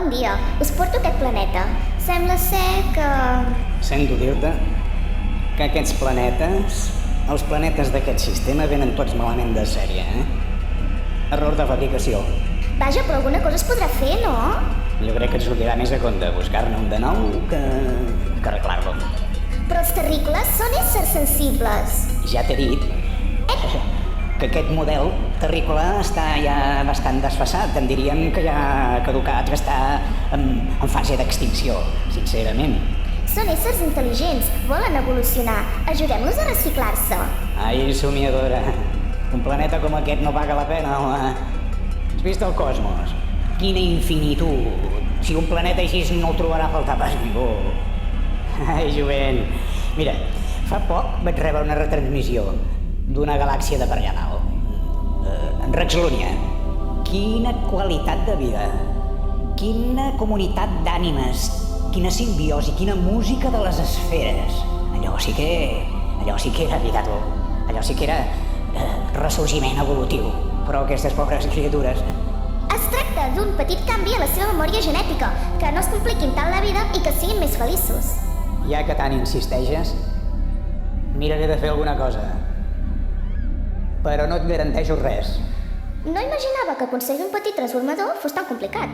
bon dia. Us porto aquest planeta. Sembla ser que... Sento dir-te que aquests planetes, els planetes d'aquest sistema, venen tots malament de sèrie, Error de fabricació. Vaja, però alguna cosa es podrà fer, no? Jo crec que et sortirà més a compte buscar-ne un de nou que arreglar-lo. Però els terrícoles són éssers sensibles. Ja t'he dit que aquest model terrícola està ja bastant desfasat. En diríem que ja ha caducat, que està en fase d'extinció, sincerament. Són éssers intel·ligents, volen evolucionar. Ajudem-los a reciclar-se. Ai, somiadora, un planeta com aquest no paga la pena, home. Has vist el cosmos? Quina infinitud! Si un planeta així no el trobarà a faltar pas ningú. Ai, jovent. Mira, fa poc vaig rebre una retransmissió d'una galàxia de per allà dalt. Rex Lunia. Quina qualitat de vida. Quina comunitat d'ànimes. Quina simbiosi, quina música de les esferes. Allò sí que era, veritat, allò sí que era ressorgiment evolutiu. Però aquestes pobres criatures... Es tracta d'un petit canvi a la seva memòria genètica, que no es compliquin tant la vida i que siguin més feliços. Ja que tant insisteixes, miraré de fer alguna cosa. Però no et garanteixo res. No imaginava que aconseguir un petit transformador fos tan complicat.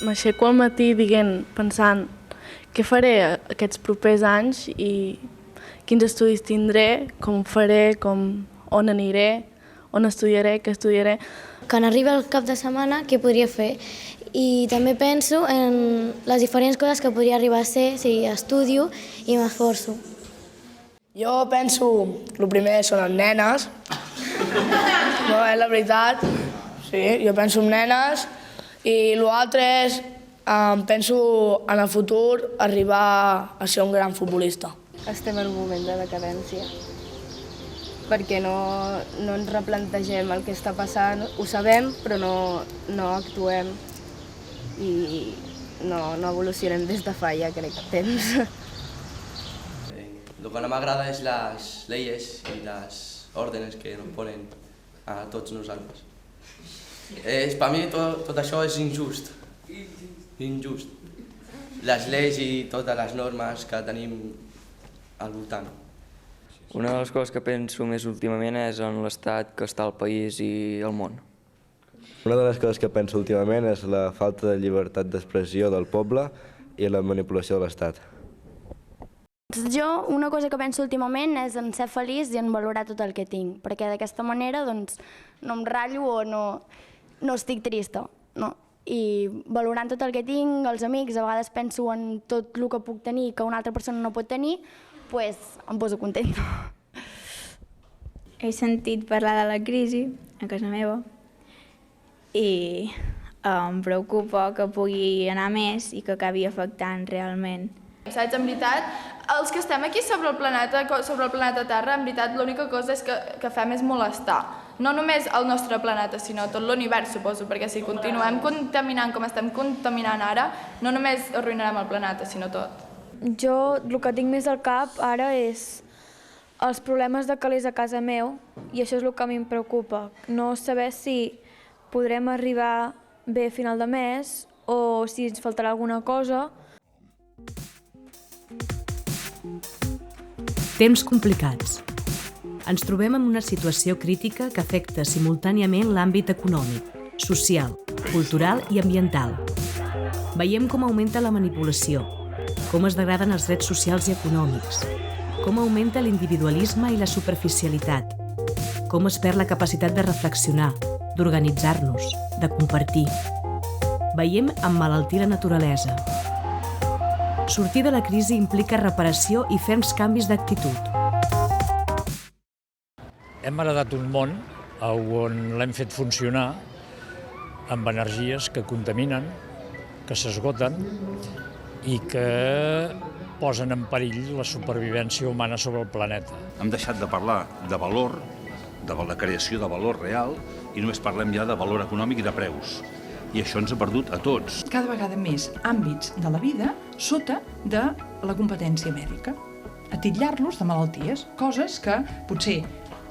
M'aixeco al matí pensant què faré aquests propers anys i quins estudis tindré, com faré, on aniré, on estudiaré, què estudiaré. Quan arriba el cap de setmana, què podria fer? I també penso en les diferents coses que podria arribar a ser si estudio i m'esforço. Jo penso, el primer són les nenes. No, és la veritat. Sí, jo penso en nenes. I l'altre és, penso en el futur arribar a ser un gran futbolista. Estem en un moment de decadència, perquè no ens replantegem el que està passant, ho sabem, però no actuem i no evolucionem des de fa ja, crec, temps. Lo que no m'agrada és les leyes i les órdenes que nos ponen a tots nosaltres. Per mi tot això és injust. Injust. Les lleis i totes les normes que tenim al voltant. Una de les coses que penso més últimament és en l'estat que està el país i el món. Una de les coses que penso últimament és la falta de llibertat d'expressió del poble i la manipulació de l'Estat. Jo una cosa que penso últimament és en ser feliç i en valorar tot el que tinc, perquè d'aquesta manera doncs, no em ratllo o no estic trista. No? I valorant tot el que tinc, els amics, a vegades penso en tot el que puc tenir que una altra persona no pot tenir, doncs em poso contenta. He sentit parlar de la crisi a casa meva i em preocupa que pugui anar més i que acabi afectant realment. Saps, en veritat, els que estem aquí sobre el planeta Terra, en veritat l'única cosa és que fem és molestar. No només el nostre planeta, sinó tot l'univers, suposo, perquè si continuem contaminant com estem contaminant ara, no només arruïnarem el planeta, sinó tot. Jo el que tinc més al cap ara és els problemes de calés a casa meu, i això és el que a mi em preocupa. No saber si podrem arribar bé a final de mes o si ens faltarà alguna cosa. Temps complicats. Ens trobem en una situació crítica que afecta simultàniament l'àmbit econòmic, social, cultural i ambiental. Veiem com augmenta la manipulació, com es degraden els drets socials i econòmics, com augmenta l'individualisme i la superficialitat, com es perd la capacitat de reflexionar, d'organitzar-nos, de compartir. Veiem emmalaltir la naturalesa. Sortir de la crisi implica reparació i ferms canvis d'actitud. Hem heredat un món on l'hem fet funcionar amb energies que contaminen, que s'esgoten i que posen en perill la supervivència humana sobre el planeta. Hem deixat de parlar de valor, de la creació de valor real, i només parlem ja de valor econòmic i de preus. I això ens ha perdut a tots. Cada vegada més àmbits de la vida sota de la competència mèdica. A titllar-los de malalties, coses que potser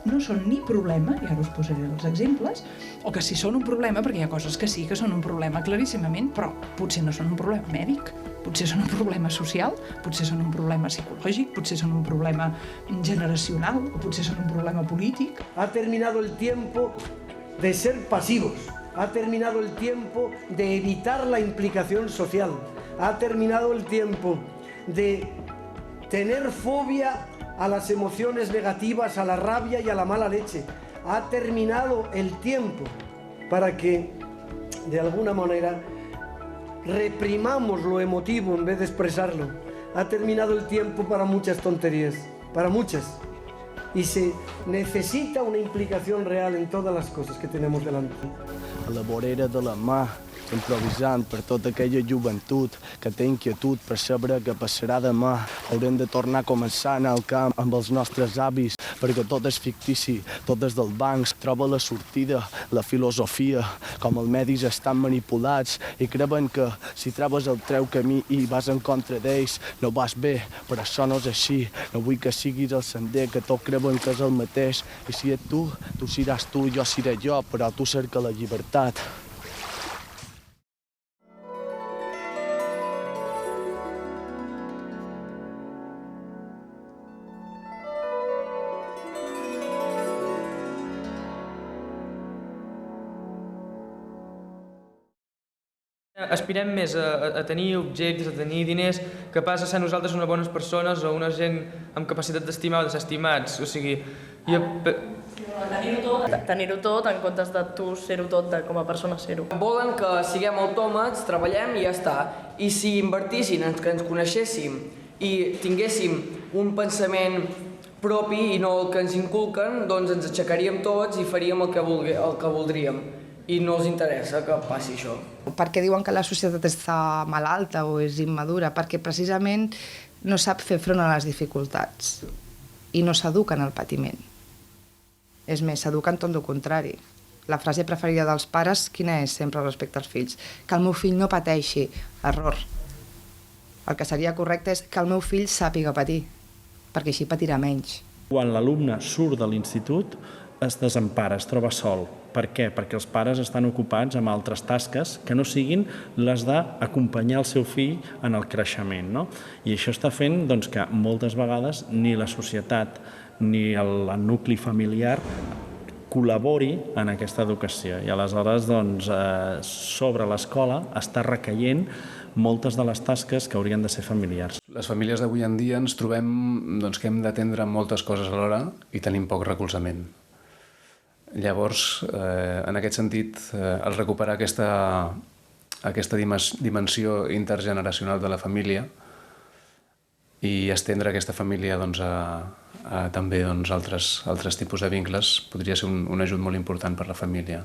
no són ni problema, i ara us posaré els exemples, o que sí són un problema, perquè hi ha coses que sí que són un problema claríssimament, però potser no són un problema mèdic, potser són un problema social, potser són un problema psicològic, potser són un problema generacional, o potser són un problema polític. Ha terminado el tiempo de ser pasivos, ha terminado el tiempo de evitar la implicación social, ha terminado el tiempo de tener fobia a las emociones negativas, a la rabia y a la mala leche. Ha terminado el tiempo para que, de alguna manera, reprimamos lo emotivo en vez de expresarlo. Ha terminado el tiempo para muchas tonterías, para muchas. Y se necesita una implicación real en todas las cosas que tenemos delante. A la vorera de la mà, improvisant per tota aquella joventut que té inquietud per saber què passarà demà. Haurem de tornar a començar a anar al camp amb els nostres avis, perquè tot és fictici, tot és del banc. Troba la sortida, la filosofia, com els medis estan manipulats i creuen que si trobes el teu camí i vas en contra d'ells, no vas bé, però això no és així. No vull que siguis el sender, que tots creuen que és el mateix. I si ets tu, tu seràs tu, jo seré jo, però tu cerca la llibertat. Aspirem més a tenir objectes, a tenir diners, que pas a ser nosaltres unes bones persones o una gent amb capacitat d'estimar o de ser estimats. O sigui, Tenir-ho tot en comptes de tu ser-ho tot, com a persona ser-ho. Volen que siguem autòmats, treballem i ja està. I si invertissin, que ens coneixéssim i tinguéssim un pensament propi i no el que ens inculquen, doncs ens aixecaríem tots i faríem el que voldríem. I no els interessa que passi això. Per què diuen que la societat està malalta o és immadura? Perquè precisament no sap fer front a les dificultats i no s'educa en el patiment. És més, s'educa en tot el contrari. La frase preferida dels pares, quina és sempre respecte als fills? Que el meu fill no pateixi. Error. El que seria correcte és que el meu fill sàpiga patir, perquè així patirà menys. Quan l'alumne surt de l'institut, es desempara, es troba sol. Per què? Perquè els pares estan ocupats amb altres tasques que no siguin les d'acompanyar el seu fill en el creixement. No? I això està fent que moltes vegades ni la societat ni el nucli familiar col·labori en aquesta educació. I aleshores sobre l'escola està recaient moltes de les tasques que haurien de ser familiars. Les famílies d'avui en dia ens trobem que hem d'atendre moltes coses alhora i tenim poc recolzament. Llavors, en aquest sentit, el recuperar aquesta dimensió intergeneracional de la família i estendre aquesta família a també altres tipus de vincles podria ser un ajut molt important per la família,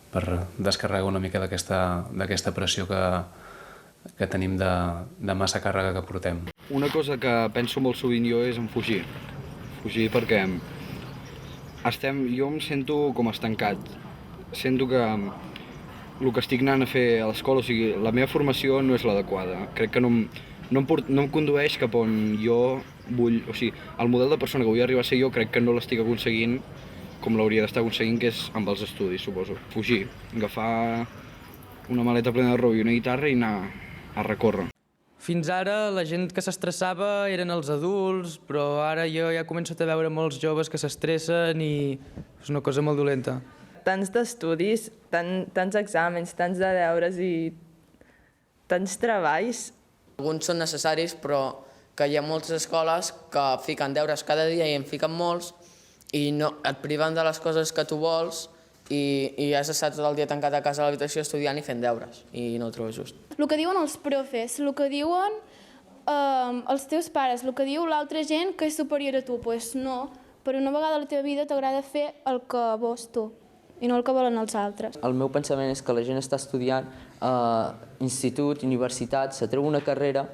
per descarregar una mica d'aquesta pressió que tenim de massa càrrega que portem. Una cosa que penso molt sovint jo és en fugir. Fugir perquè jo em sento com estancat. Sento que el que estic anant a fer a l'escola, o sigui, la meva formació no és l'adequada. Crec que no em condueix cap on jo vull... O sigui, el model de persona que vull arribar a ser jo crec que no l'estic aconseguint com l'hauria d'estar aconseguint, que és amb els estudis, suposo. Fugir, agafar una maleta plena de roba i una guitarra i anar a recórrer. Fins ara la gent que s'estressava eren els adults, però ara jo ja començo a veure molts joves que s'estressen i és una cosa molt dolenta. Tants d'estudis, tants exàmens, tants de deures i tants treballs. Alguns són necessaris, però que hi ha moltes escoles que fiquen deures cada dia i en fiquen molts i no, et priven de les coses que tu vols i has estat tot el dia tancat a casa a l'habitació estudiant i fent deures i no ho trobo just. El que diuen els profes, el que diuen els teus pares, el que diu l'altra gent que és superior a tu, doncs no, per una vegada a la teva vida t'agrada fer el que vols tu i no el que volen els altres. El meu pensament és que la gent està estudiant a institut, universitat, se treu una carrera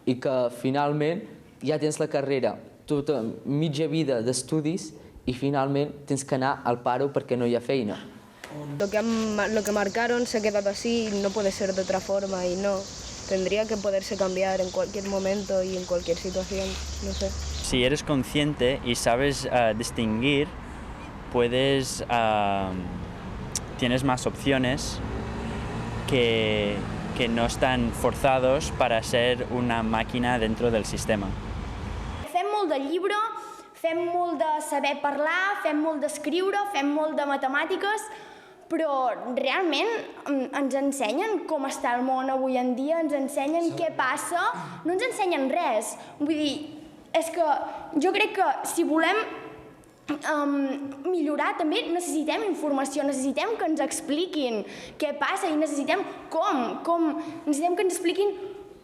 i que finalment ja tens la carrera, tota mitja vida d'estudis y finalmente tienes que anar al paro porque no hay feina. Lo que marcaron se ha quedado así y no puede ser de otra forma y no. Tendría que poderse cambiar en cualquier momento y en cualquier situación, no sé. Si eres consciente y sabes distinguir, tienes más opciones que no están forzados para ser una máquina dentro del sistema. Fem molt de llibre, fem molt de saber parlar, fem molt d'escriure, fem molt de matemàtiques, però realment ens ensenyen com està el món avui en dia, ens ensenyen què passa, no ens ensenyen res. Vull dir, és que jo crec que si volem millorar també necessitem informació, necessitem que ens expliquin què passa i necessitem necessitem que ens expliquin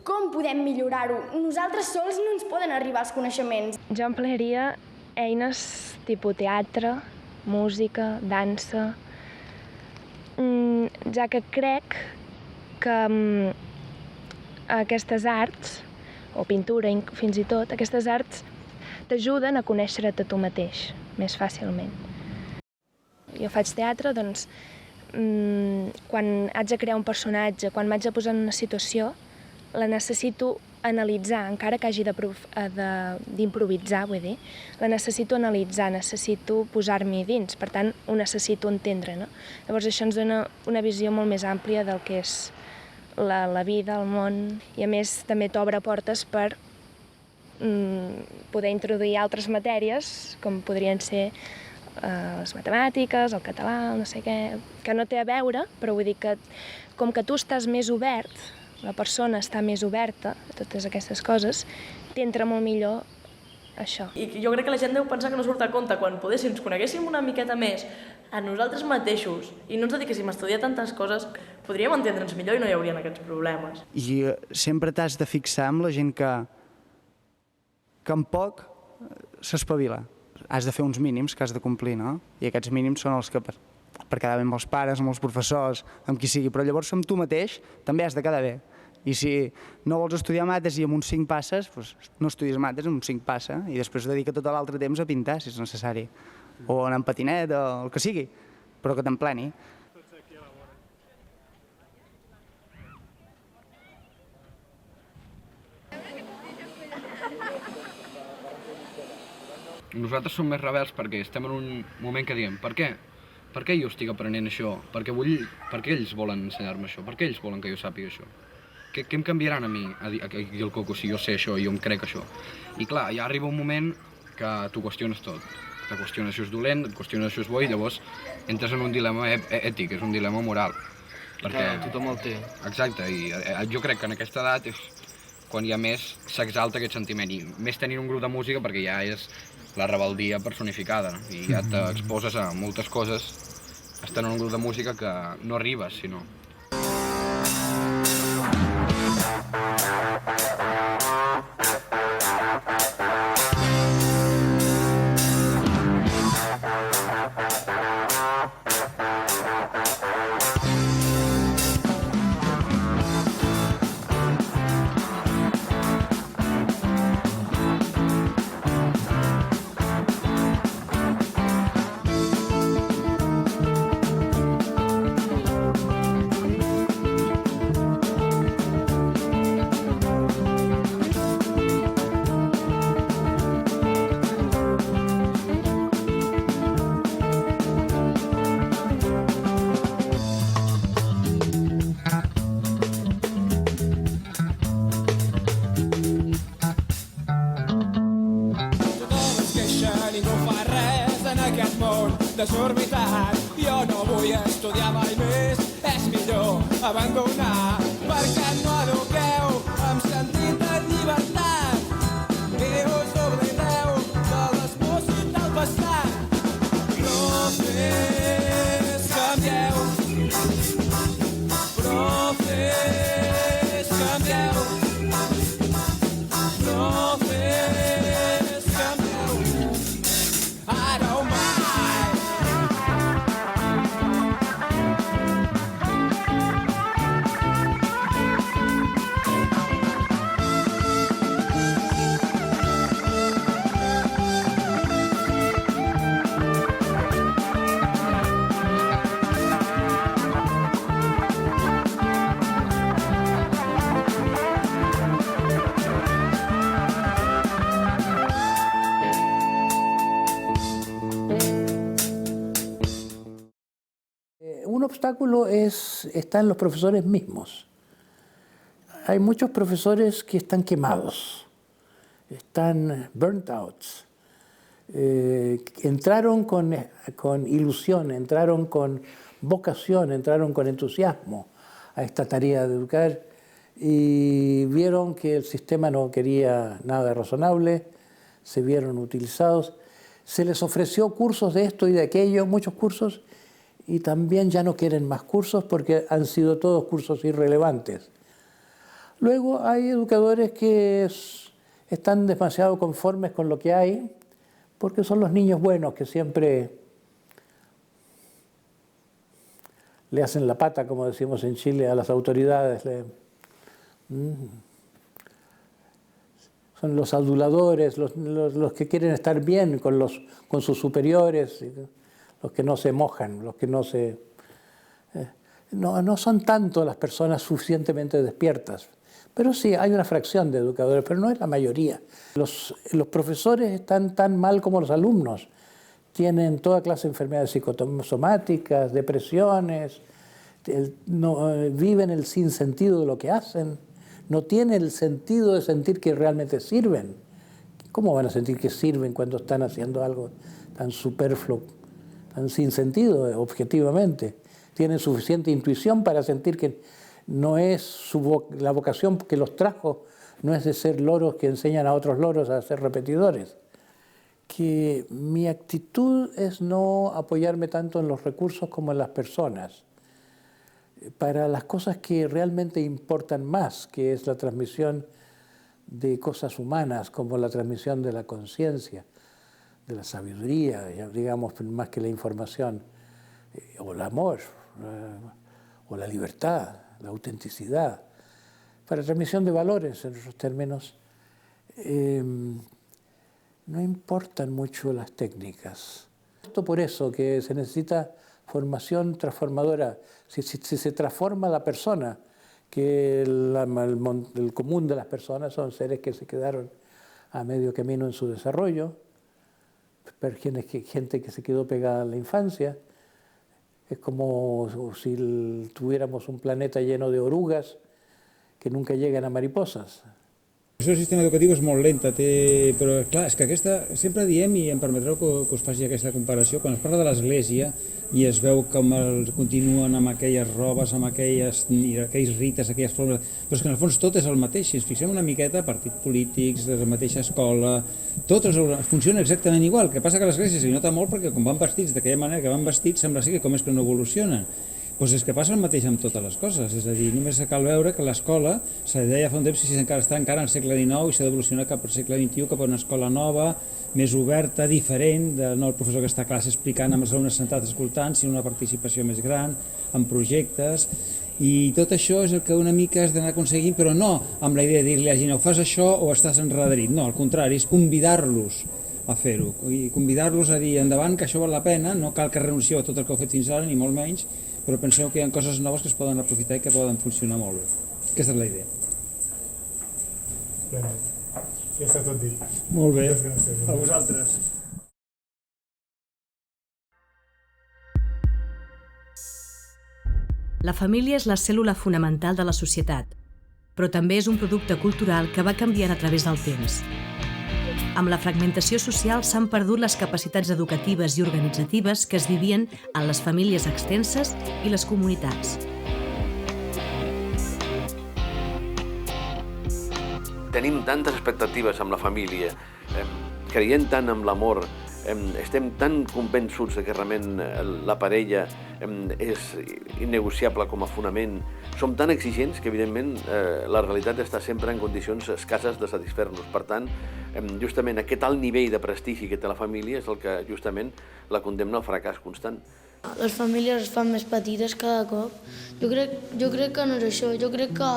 com podem millorar-ho. Nosaltres sols no ens poden arribar els coneixements. Jo emplearia eines tipus teatre, música, dansa, ja que crec que aquestes arts, o pintura fins i tot, aquestes arts t'ajuden a conèixer-te a tu mateix més fàcilment. Jo faig teatre, doncs, quan haig de crear un personatge, quan m'haig de posar en una situació, la necessito analitzar, encara que hagi d'improvisar, vull dir, la necessito analitzar, necessito posar-m'hi dins, per tant, ho necessito entendre, no? Llavors això ens dona una visió molt més àmplia del que és la vida, el món, i a més també t'obre portes per poder introduir altres matèries, com podrien ser les matemàtiques, el català, no sé què, que no té a veure, però vull dir que com que tu estàs més obert, la persona està més oberta a totes aquestes coses, t'entra molt millor això. I jo crec que la gent deu pensar que no surt a compte quan si ens coneguéssim una miqueta més a nosaltres mateixos i no ens dediquéssim a estudiar tantes coses, podríem entendre'ns millor i no hi haurien aquests problemes. I sempre t'has de fixar amb la gent que en poc s'espavila. Has de fer uns mínims que has de complir, no? I aquests mínims són els que per quedar bé amb els pares, amb els professors, amb qui sigui, però llavors amb tu mateix també has de quedar bé. I si no vols estudiar mates i amb uns 5 passes, doncs no estudies mates, amb uns 5 passa, i després dedica tot l'altre temps a pintar, si és necessari. O anar en patinet, o el que sigui, però que t'empleni. Nosaltres som més rebels perquè estem en un moment que diem, per què? Per què jo estic aprenent això? Per què ells volen ensenyar-me això? Per què ells volen que jo sàpiga això? Què em canviaran a mi a dir el coco si jo sé això i jo em crec això? I clar, ja arriba un moment que t'ho qüestiones tot. Te qüestiones si és dolent, et qüestiones si és bo i llavors entres en un dilema ètic, és un dilema moral. Perquè tothom el té. Exacte, i jo crec que en aquesta edat és quan ja més s'exalta aquest sentiment, i més tenint un grup de música perquè ja és la rebeldia personificada i ja t'exposes a moltes coses estant en un grup de música que no arribes, sinó. desorbitat. Jo no vull estudiar mai més, és millor abandonar, perquè no eduqueu amb sentit de llibertat. I us oblideu de les pors i del passat. Profes, canvieu. Profes, canvieu. Profes, canvieu. Ara o mai. Un obstáculo está en los profesores mismos. Hay muchos profesores que están quemados, están burnt out. Entraron con ilusión, entraron con vocación, entraron con entusiasmo a esta tarea de educar y vieron que el sistema no quería nada razonable, se vieron utilizados. Se les ofreció cursos de esto y de aquello, muchos cursos, y también ya no quieren más cursos porque han sido todos cursos irrelevantes. Luego hay educadores que están demasiado conformes con lo que hay, porque son los niños buenos que siempre le hacen la pata, como decimos en Chile, a las autoridades. Son los aduladores, los que quieren estar bien con sus superiores, los que no se mojan, los que no se... No son tanto las personas suficientemente despiertas, pero sí, hay una fracción de educadores, pero no es la mayoría. Los profesores están tan mal como los alumnos. Tienen toda clase de enfermedades psicosomáticas, depresiones, viven el sinsentido de lo que hacen, no tienen el sentido de sentir que realmente sirven. ¿Cómo van a sentir que sirven cuando están haciendo algo tan superfluo, tan sin sentido, objetivamente? Tienen suficiente intuición para sentir que no es la vocación que los trajo, no es de ser loros que enseñan a otros loros a ser repetidores. Que mi actitud es no apoyarme tanto en los recursos como en las personas, para las cosas que realmente importan más, que es la transmisión de cosas humanas, como la transmisión de la conciencia, de la sabiduría, digamos, más que la información, o el amor, o la libertad, la autenticidad, para transmisión de valores, en otros términos. No importan mucho las técnicas. Esto por eso que se necesita formación transformadora. Si se transforma la persona, que el común de las personas son seres que se quedaron a medio camino en su desarrollo, gente que se quedó pegada en la infancia. Es como si tuviéramos un planeta lleno de orugas que nunca llegan a mariposas. El sistema educatiu és molt lenta, però clar, és que sempre diem, i em permetreu que us faci aquesta comparació, quan es parla de l'Església i es veu com continuen amb aquelles robes, amb aquells rites, aquelles formes, però és que en el fons tot és el mateix. Si ens fixem una miqueta, partits polítics, la mateixa escola, tot funciona exactament igual. El que passa que a l'Església s'hi nota molt perquè com van vestits d'aquella manera que van vestits, sembla que com és que no evolucionen. Doncs és que passa el mateix amb totes les coses, és a dir, només cal veure que l'escola, se deia fa un temps que està encara al segle XIX i s'ha d'evolucionar cap al segle XXI, cap a una escola nova, més oberta, diferent, no el professor que està a classe explicant amb els alumnes sentats escoltant, sinó una participació més gran, amb projectes, i tot això és el que una mica has d'anar aconseguint, però no amb la idea de dir-li a la gent, o fas això o estàs enradarit, no, al contrari, és convidar-los a fer-ho, i convidar-los a dir endavant que això val la pena, no cal que renuncieu a tot el que heu fet fins ara, ni molt menys, però penseu que hi ha coses noves que es poden aprofitar i que poden funcionar molt bé. Aquesta és la idea. Ja està tot dit. Molt bé. Moltes gràcies. A vosaltres. La família és la cèl·lula fonamental de la societat, però també és un producte cultural que va canviant a través del temps. Amb la fragmentació social s'han perdut les capacitats educatives i organitzatives que es vivien en les famílies extenses i les comunitats. Tenim tantes expectatives amb la família, creiem tant en l'amor, estem tan convençuts que realment la parella és innegociable com a fonament. Som tan exigents que, evidentment, la realitat està sempre en condicions escasses de satisfer-nos. Per tant, justament aquest alt nivell de prestigi que té la família és el que justament la condemna al fracàs constant. Les famílies es fan més petites cada cop. Jo crec que no és això. Jo crec que,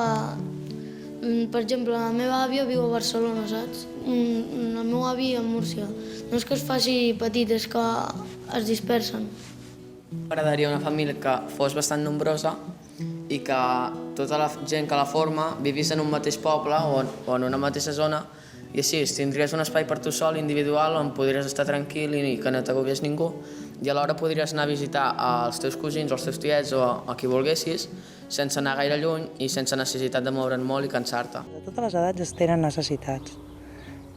per exemple, la meva àvia viu a Barcelona, saps? El meu avi a Múrcia. No és que es faci petit, és que es dispersen. M'agradaria una família que fos bastant nombrosa i que tota la gent que la forma vivís en un mateix poble o en una mateixa zona i així tindries un espai per tu sol, individual, on podries estar tranquil i que no t'agobies ningú i alhora podries anar a visitar els teus cosins, els teus tiets o a qui volguessis sense anar gaire lluny i sense necessitat de moure'n molt i cansar-te. De totes les edats es tenen necessitats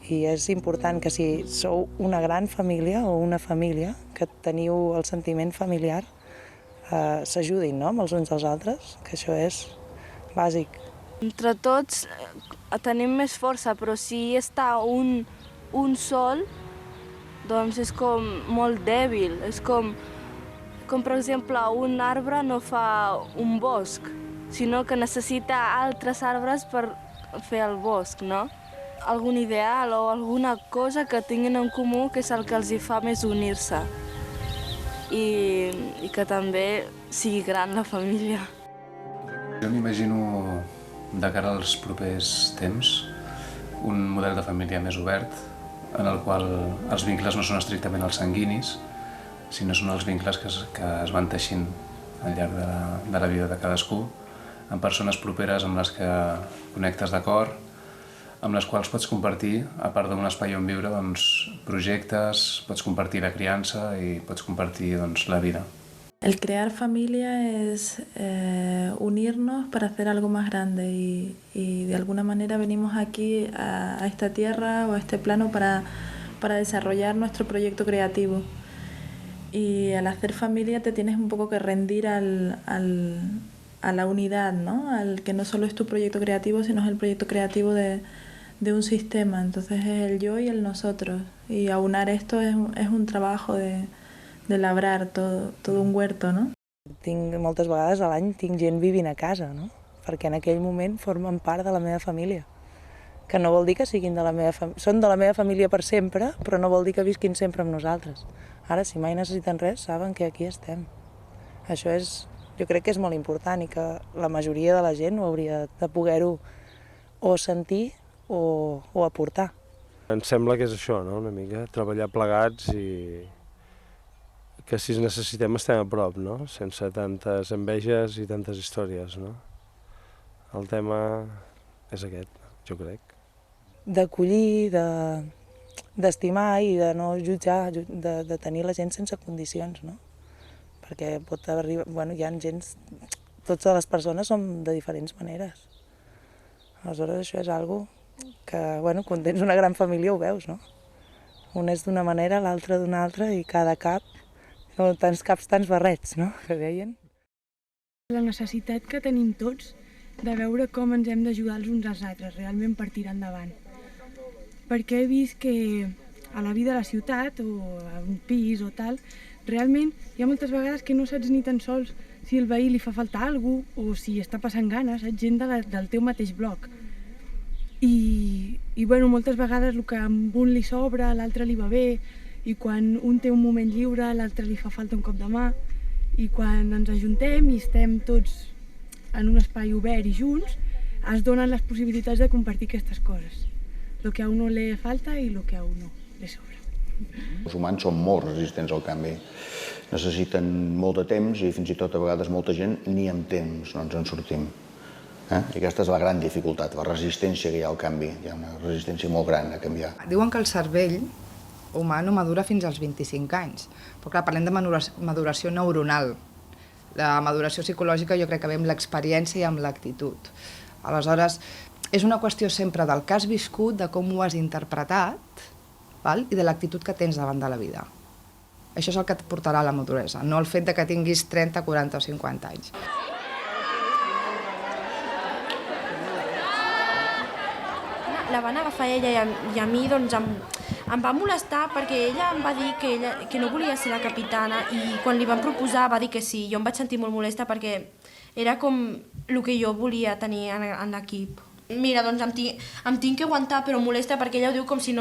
i és important que si sou una gran família o una família, que teniu el sentiment familiar, s'ajudin, no?, amb els uns als altres, que això és bàsic. Entre tots tenim més força, però si està un sol, doncs és com molt dèbil. És com per exemple, un arbre no fa un bosc, sinó que necessita altres arbres per fer el bosc, no? Algun ideal o alguna cosa que tinguin en comú que és el que els hi fa més unir-se i que també sigui gran la família. Jo m'imagino de cara als propers temps un model de família més obert en el qual els vincles no són estrictament els sanguinis, sinó són els vincles que es van teixint al llarg de la vida de cadascú, amb persones properes amb les que connectes de cor, amb les quals pots compartir, a part d'un espai on viure, projectes, pots compartir la criança i pots compartir la vida. El crear familia es unirnos para hacer algo más grande y de alguna manera venimos aquí a esta tierra o a este plano para desarrollar nuestro proyecto creativo. Y al hacer familia te tienes un poco que rendir a la unidad, ¿no? Al que no solo es tu proyecto creativo, sino es el proyecto creativo de un sistema. Entonces es el yo y el nosotros. Y aunar esto es un trabajo de labrar todo un huerto, no? Moltes vegades a l'any tinc gent vivint a casa, no? Perquè en aquell moment formen part de la meva família. Que no vol dir que siguin de la meva família. Són de la meva família per sempre, però no vol dir que visquin sempre amb nosaltres. Ara, si mai necessiten res, saben que aquí estem. Això jo crec que és molt important i que la majoria de la gent ho hauria de poder-ho o sentir o aportar. Em sembla que és això, no?, una mica, treballar plegats i que si es necessitem estem a prop, no?, sense tantes enveges i tantes històries, no? El tema és aquest, jo crec. D'acollir, d'estimar i de no jutjar, de tenir la gent sense condicions, no? Perquè pot arribar, hi ha gent, totes les persones som de diferents maneres. Aleshores això és algo que, quan tens una gran família ho veus, no? Un és d'una manera, l'altre d'una altra i cada cap, tants caps, tants barrets, no?, que deien. La necessitat que tenim tots de veure com ens hem d'ajudar els uns als altres, realment per tirar endavant. Perquè he vist que a la vida a la ciutat o a un pis o tal, realment hi ha moltes vegades que no saps ni tan sols si el veí li fa falta alguna cosa o si està passant ganes, saps? Gent del teu mateix bloc. I moltes vegades el que a un li sobra, a l'altre li va bé, i quan un té un moment lliure, a l'altre li fa falta un cop de mà, i quan ens ajuntem i estem tots en un espai obert i junts, es donen les possibilitats de compartir aquestes coses. Lo que a uno le falta i lo que a uno le sobra. Els humans són molt resistents al canvi. Necessiten molt de temps i fins i tot a vegades molta gent ni amb temps no ens en sortim. I aquesta és la gran dificultat, la resistència que hi ha al canvi. Hi ha una resistència molt gran a canviar. Diuen que el cervell humà no madura fins als 25 anys, però clar, parlem de maduració neuronal. La maduració psicològica jo crec que ve amb l'experiència i amb l'actitud. Aleshores, és una qüestió sempre del que has viscut, de com ho has interpretat i de l'actitud que tens davant de la vida. Això és el que et portarà a la maduresa, no el fet de que tinguis 30, 40 o 50 anys. La van agafar ella i a mi doncs, em va molestar perquè ella em va dir que no volia ser la capitana i quan li van proposar va dir que sí. Jo em vaig sentir molt molesta perquè era com el que jo volia tenir en l'equip. Mira, doncs em tinc que aguantar, però molesta perquè ella ho diu com si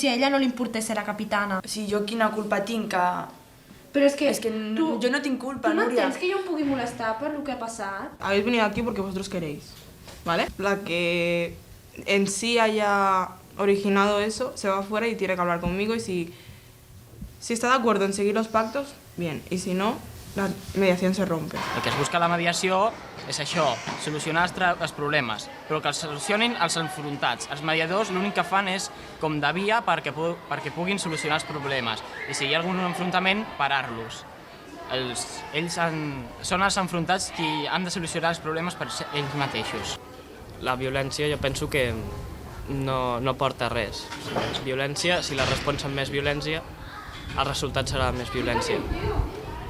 a ella no li importés ser la capitana. Sí, jo quina culpa tinc que... Però és que jo no tinc culpa, Núria. Núria. ¿Tú no entiendes que yo me puedo molestar por lo que ha pasado? Habéis venido aquí porque vosotros queréis, ¿vale? La que en sí haya originado eso se va afuera y tiene que hablar conmigo y si está de acuerdo en seguir los pactos, bien, y si no, la mediación se rompe. El que es busca la mediació és això, solucionar els problemes, però que els solucionin els enfrontats. Els mediadors l'únic que fan és com de via perquè puguin solucionar els problemes i si hi ha algun enfrontament, parar-los. Ells són els enfrontats qui han de solucionar els problemes per ells mateixos. La violència jo penso que no porta res. Violència, si la respons amb més violència, el resultat serà més violència.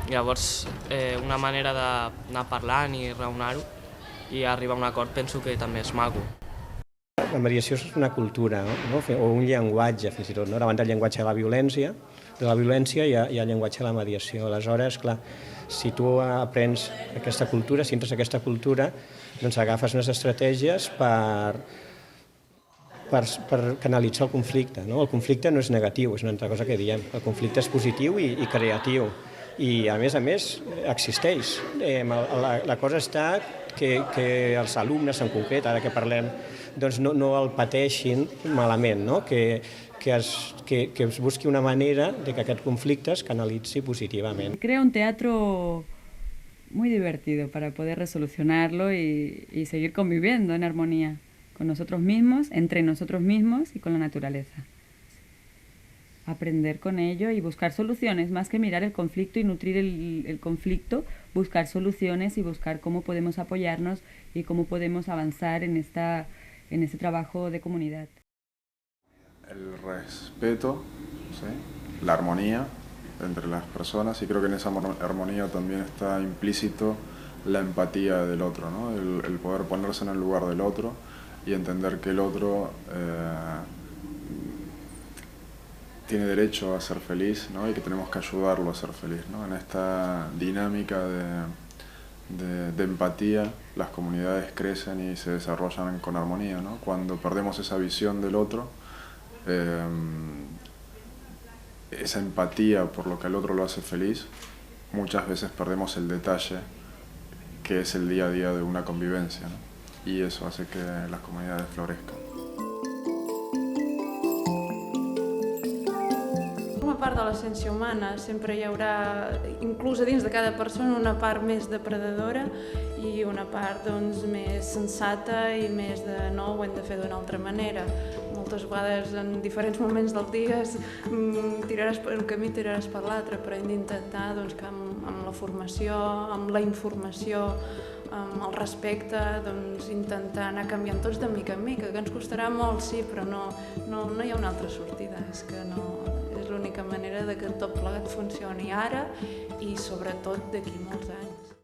Llavors, una manera d'anar parlant i raonar-ho i arribar a un acord penso que també és maco. La mediació és una cultura, no? O un llenguatge, fins i tot. No? Davant del llenguatge de la violència hi ha el llenguatge de la mediació. Aleshores, clar, si tu aprens aquesta cultura, si entres a aquesta cultura, doncs agafes unes estratègies per canalitzar el conflicte. No? El conflicte no és negatiu, és una altra cosa que diem. El conflicte és positiu i creatiu. I, a més, existeix. La cosa està que els alumnes, en concret, ara que parlem, doncs no el pateixin malament, no? Que es busqui una manera de que aquest conflicte es canalitzi positivament. Crea un teatro muy divertido para poder resolucionarlo y seguir conviviendo en armonía con nosotros mismos, entre nosotros mismos y con la naturaleza. Aprender con ello y buscar soluciones, más que mirar el conflicto y nutrir el conflicto, buscar soluciones y buscar cómo podemos apoyarnos y cómo podemos avanzar en este trabajo de comunidad. El respeto, ¿sí? La armonía entre las personas y creo que en esa armonía también está implícito la empatía del otro, ¿no? El poder ponerse en el lugar del otro y entender que el otro tiene derecho a ser feliz, ¿no? Y que tenemos que ayudarlo a ser feliz, ¿no? En esta dinámica de empatía las comunidades crecen y se desarrollan con armonía, ¿no? Cuando perdemos esa visión del otro, esa empatía por lo que al otro lo hace feliz, muchas veces perdemos el detalle que es el día a día de una convivencia, ¿no? Y eso hace que las comunidades florezcan. Forma part de l'essència humana, sempre hi haurà, inclús a dins de cada persona, una part més depredadora i una part doncs, més sensata i més de no, ho hem de fer d'una altra manera. Moltes vegades en diferents moments del dia tiraràs per un camí, tiraràs per l'altre, però hem d'intentar doncs, que amb la formació, amb la informació, amb el respecte, doncs, intentar anar canviant tots de mica en mica, que ens costarà molt, sí, però no hi ha una altra sortida, és que no... És l'única manera de que tot plegat funcioni ara i sobretot d'aquí molts anys.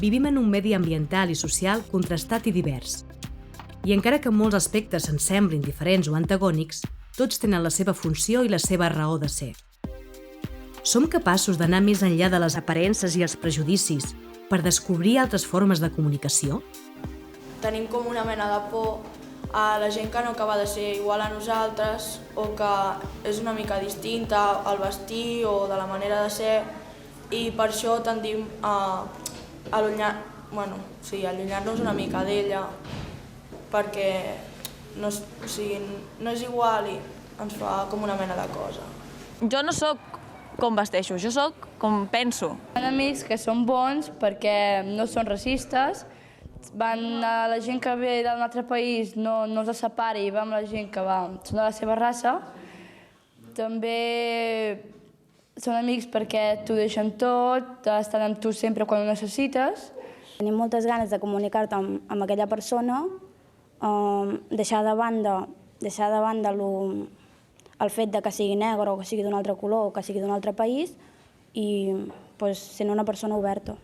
Vivim en un medi ambiental i social contrastat i divers. I encara que en molts aspectes ens semblin diferents o antagònics, tots tenen la seva funció i la seva raó de ser. Som capaços d'anar més enllà de les aparences i els prejudicis per descobrir altres formes de comunicació? Tenim com una mena de por a la gent que no acaba de ser igual a nosaltres o que és una mica distinta al vestir o de la manera de ser i per això tendim a allunyar-nos una mica d'ella perquè no és igual i ens fa com una mena de cosa. Jo no sóc com vesteixo, jo sóc com penso. Hi ha amics que són bons perquè no són racistes, la gent que ve d'un altre país no els separa i va amb la gent que són de la seva raça també són amics perquè t'ho deixen tot, estan amb tu sempre quan ho necessites. Tenim moltes ganes de comunicar-te amb aquella persona, deixar de banda el fet de que sigui negre o que sigui d'un altre color o que sigui d'un altre país i sent una persona oberta.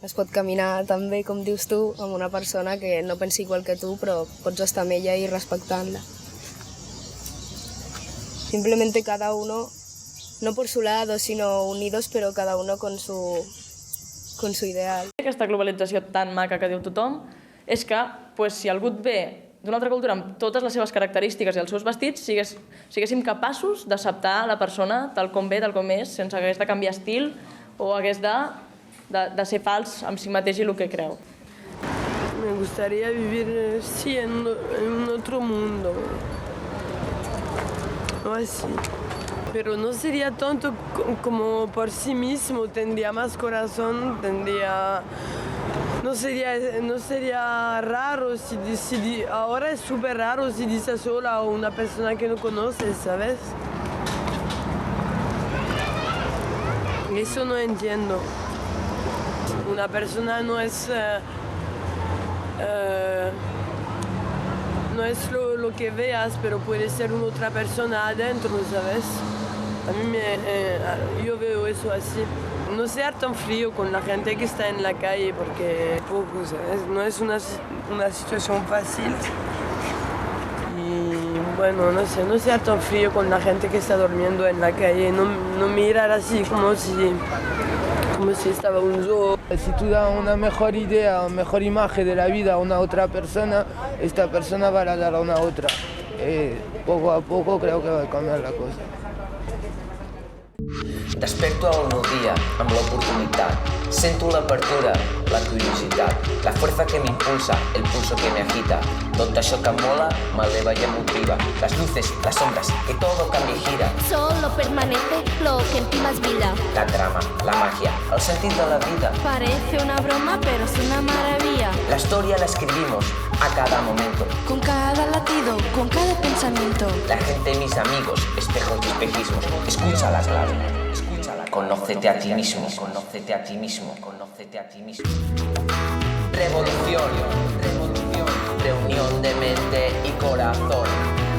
Es pot caminar tan bé, com dius tu, amb una persona que no pensi igual que tu, però pots estar amb ella i respectant-la. Simplemente cada uno, no por su lado, sino unidos, pero cada uno con su ideal. Aquesta globalització tan maca que diu tothom és que si algú et ve d'una altra cultura amb totes les seves característiques i els seus vestits, siguéssim capaços d'acceptar la persona tal com ve, tal com és, sense hagués de canviar estil o hagués de ser fals amb si mateix i el que creu. Me gustaría vivir, sí, en un otro mundo, o así. Pero no sería tonto como por sí mismo, tendría más corazón, no sería raro, ahora es súper raro si dices hola a una persona que no conoces, ¿sabes? Eso no entiendo. Una persona no es lo que veas, pero puede ser una otra persona adentro, ¿sabes? Yo veo eso así. No ser tan frío con la gente que está en la calle, porque ¿sabes? No es una situación fácil. Y bueno, no ser tan frío con la gente que está durmiendo en la calle, no mirar así como si estaba un zoo. Si tú das una mejor idea, una mejor imagen de la vida a una otra persona, esta persona va a dar a una otra. Poco a poco creo que va a cambiar la cosa. Desperto al nou dia amb l'oportunitat. Sento l'apertura, la curiositat, la fuerza que me impulsa, el pulso que me agita. Tot això que em mola, m'eleva i em motiva. Las luces, las sombras, que todo cambia y gira. Solo permanece lo que en ti más vida. La trama, la magia, el sentit de la vida. Parece una broma, pero es una maravilla. La historia la escribimos a cada momento. Con cada latido, con cada pensamiento. La gente, mis amigos, espejos y espejismos. Escúchala, claro. Conócete a ti mismo, conócete a ti mismo, conócete a ti mismo. Revolución, revolución, reunión de mente y corazón.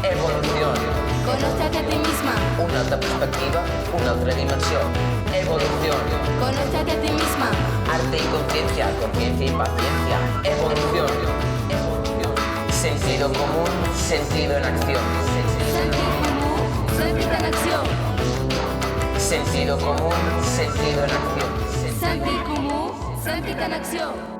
Evolución. Conócete a ti misma. Una altra perspectiva, una altra dimensió. Evolución. Conócete a ti misma. Arte y conciencia, conciencia y paciencia. Evolución. Evolución. Sentido común, sentido en acción. Sentido común, sentido en acción. Sentido común, sentido en acción. Sentido común, sentido en acción.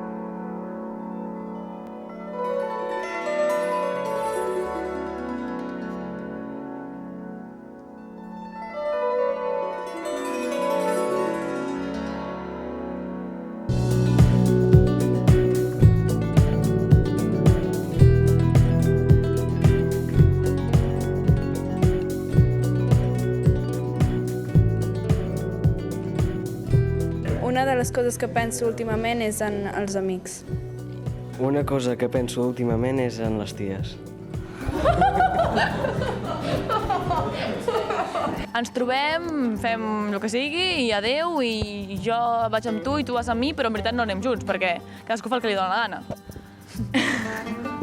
Una de les coses que penso últimament és en els amics. Una cosa que penso últimament és en les ties. Ens trobem, fem el que sigui i adeu, i jo vaig amb tu i tu vas amb mi, però en veritat no anem junts, perquè cadascú fa el que li dóna la gana.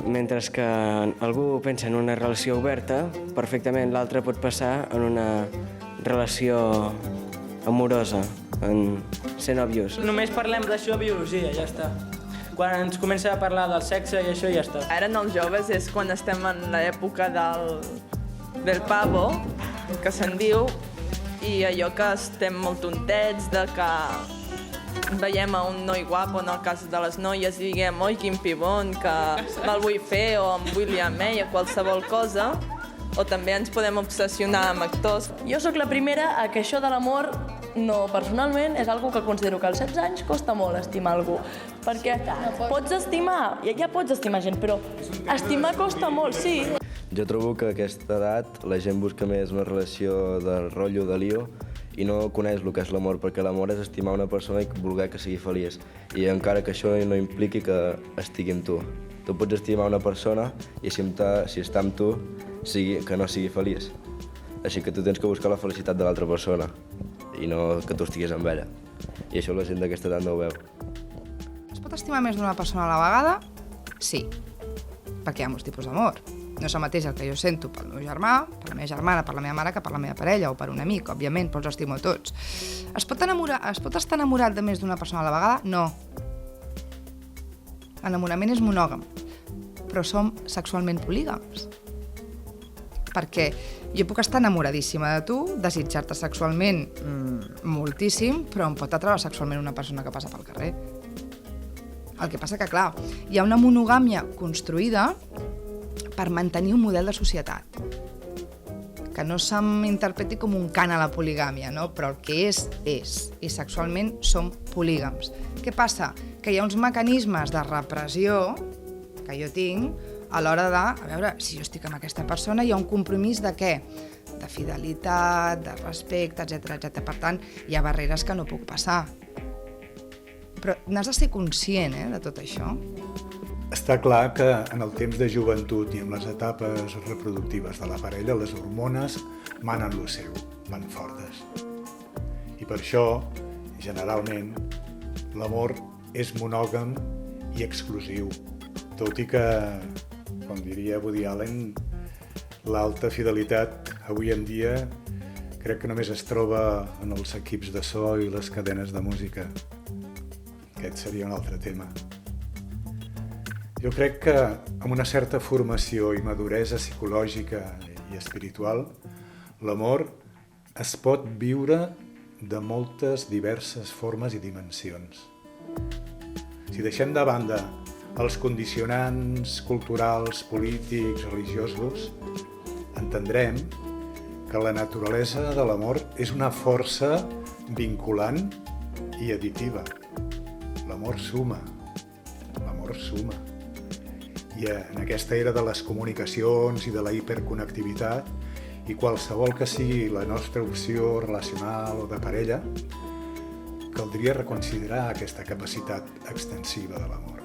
Mentre que algú pensa en una relació oberta, perfectament l'altre pot passar en una relació amorosa, en ser nòvios. Només parlem d'això a biologia, ja està. Quan ens comença a parlar del sexe i això, ja està. Ara en els joves és quan estem en l'època del pavo, que se'n diu, i allò que estem molt tontets, de que veiem a un noi guapo, en el cas de les noies, i diguem, oi, quin pibon, que me'l vull fer, o em vull liar amb ell, qualsevol cosa, o també ens podem obsessionar amb actors. Jo sóc la primera a que això de l'amor, no, personalment, és algo que considero que als 16 anys costa molt estimar algú. Perquè pots estimar, ja pots estimar gent, però estimar costa molt, sí. Jo trobo que a aquesta edat la gent busca més una relació de rotllo, de lío, i no coneix el que és l'amor, perquè l'amor és estimar una persona i voler que sigui feliç. I encara que això no impliqui que estigui amb tu. Tu pots estimar una persona i si està amb tu, que no sigui feliç. Així que tu tens que buscar la felicitat de l'altra persona i no que tu estiguis amb ella. I això la gent d'aquesta edat no ho veu. Es pot estimar més d'una persona a la vegada? Sí, perquè hi ha molts tipus d'amor. No és el mateix el que jo sento pel meu germà, per la meva germana, per la meva mare, que per la meva parella o per un amic, òbviament, però els estimo a tots. Es pot estar enamorat de més d'una persona a la vegada? No. L'enamorament és monògam, però som sexualment polígams. Perquè jo puc estar enamoradíssima de tu, desitjar-te sexualment moltíssim, però em pot atraure sexualment una persona que passa pel carrer. El que passa que, clar, hi ha una monogàmia construïda per mantenir un model de societat. Que no s'interpreti com un cant a la poligàmia, no? Però el que és. I sexualment som polígams. Què passa? Que hi ha uns mecanismes de repressió que jo tinc a l'hora de, a veure, si jo estic amb aquesta persona, hi ha un compromís de què? De fidelitat, de respecte, etc. Per tant, hi ha barreres que no puc passar. Però n'has de ser conscient, de tot això. Està clar que en el temps de joventut i en les etapes reproductives de la parella, les hormones manen lo seu, van fortes. I per això, generalment, l'amor és monògam i exclusiu, tot i que, com diria Woody Allen, l'alta fidelitat avui en dia crec que només es troba en els equips de so i les cadenes de música. Aquest seria un altre tema. Jo crec que amb una certa formació i maduresa psicològica i espiritual, l'amor es pot viure de moltes diverses formes i dimensions. Si deixem de banda els condicionants culturals, polítics, religiosos, entendrem que la naturalesa de l'amor és una força vinculant i additiva. L'amor suma, l'amor suma. I en aquesta era de les comunicacions i de la hiperconnectivitat, i qualsevol que sigui la nostra opció relacional o de parella, caldria reconsiderar aquesta capacitat extensiva de l'amor.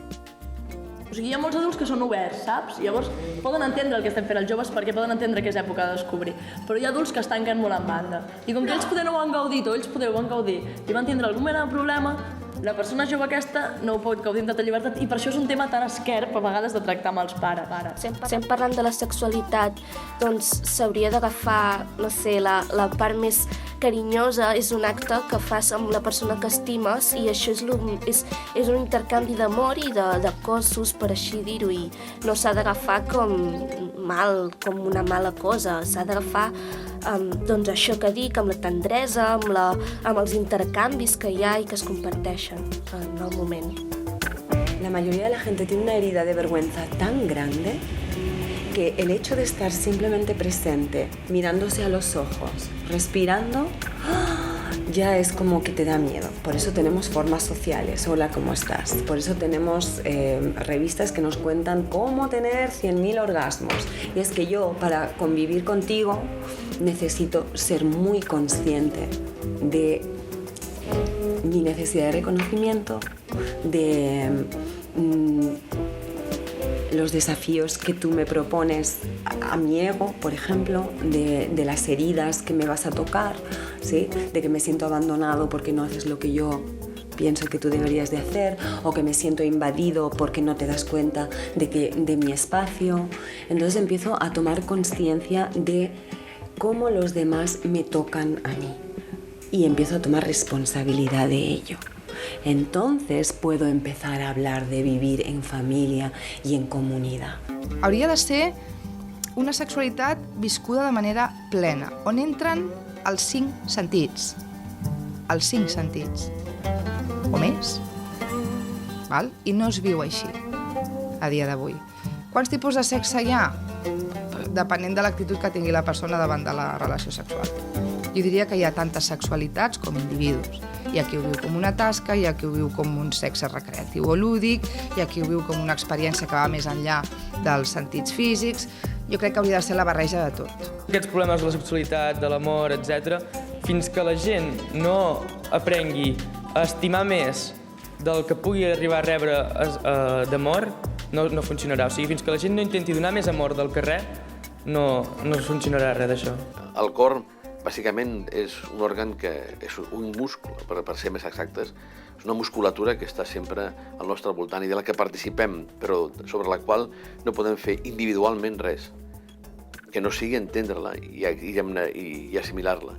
O sigui, hi ha molts adults que són oberts, saps? Llavors poden entendre el que estem fent els joves perquè poden entendre que és època de descobrir. Però hi ha adults que es tanquen molt en banda. I com que ells poder no ho han gaudit o ells poder ho han gaudit i van tindre algun mena de problema, la persona jove aquesta no ho pot gaudir amb tota llibertat i per això és un tema tan esquerp a vegades de tractar amb els pares. Estem parlant de la sexualitat, doncs s'hauria d'agafar, no sé, la part més carinyosa, és un acte que fas amb la persona que estimes i això és un intercanvi d'amor i de cossos, per així dir-ho, i no s'ha d'agafar com una mala cosa, s'ha d'agafar doncs això que dic, amb la tendresa, amb els intercanvis que hi ha i que es comparteixen en el moment. La mayoría de la gente tiene una herida de vergüenza tan grande que el hecho de estar simplemente presente, mirándose a los ojos, respirando, ya es como que te da miedo. Por eso tenemos formas sociales, hola, ¿cómo estás? Por eso tenemos revistas que nos cuentan cómo tener 100.000 orgasmos. Y es que yo, para convivir contigo, necesito ser muy consciente de mi necesidad de reconocimiento, de los desafíos que tú me propones a mi ego, por ejemplo, de las heridas que me vas a tocar, ¿sí? De que me siento abandonado porque no haces lo que yo pienso que tú deberías de hacer, o que me siento invadido porque no te das cuenta de mi espacio. Entonces empiezo a tomar conciencia de cómo los demás me tocan a mí y empiezo a tomar responsabilidad de ello. Entonces puedo empezar a hablar de vivir en familia y en comunidad. Hauria de ser una sexualitat viscuda de manera plena, on entren els 5 sentits. Els 5 sentits. O més. Val? I no es viu així, a dia d'avui. Quants tipus de sexe hi ha? Depenent de l'actitud que tingui la persona davant de la relació sexual. Jo diria que hi ha tantes sexualitats com individus. Hi ha qui ho viu com una tasca, hi ha qui ho viu com un sexe recreatiu o lúdic, hi ha qui ho viu com una experiència que va més enllà dels sentits físics. Jo crec que hauria de ser la barreja de tot. Aquests problemes de la sexualitat, de l'amor, etc., fins que la gent no aprengui a estimar més del que pugui arribar a rebre d'amor, no funcionarà. O sigui, fins que la gent no intenti donar més amor del que res, no funcionarà res d'això. El cor, bàsicament, és un òrgan que és un múscul, per ser més exactes. És una musculatura que està sempre al nostre voltant i de la que participem, però sobre la qual no podem fer individualment res, que no sigui entendre-la i assimilar-la.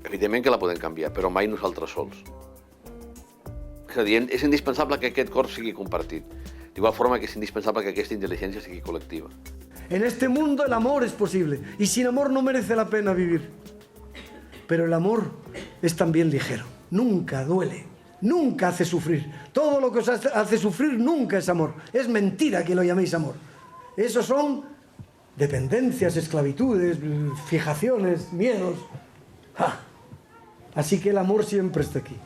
Evidentment que la podem canviar, però mai nosaltres sols. És a dir, és indispensable que aquest cor sigui compartit, d'igual forma que és indispensable que aquesta intel·ligència sigui col·lectiva. En este mundo el amor es posible y sin amor no merece la pena vivir. Pero el amor es también ligero, nunca duele, nunca hace sufrir. Todo lo que os hace sufrir nunca es amor. Es mentira que lo llaméis amor. Esos son dependencias, esclavitudes, fijaciones, miedos. ¡Ja! Así que el amor siempre está aquí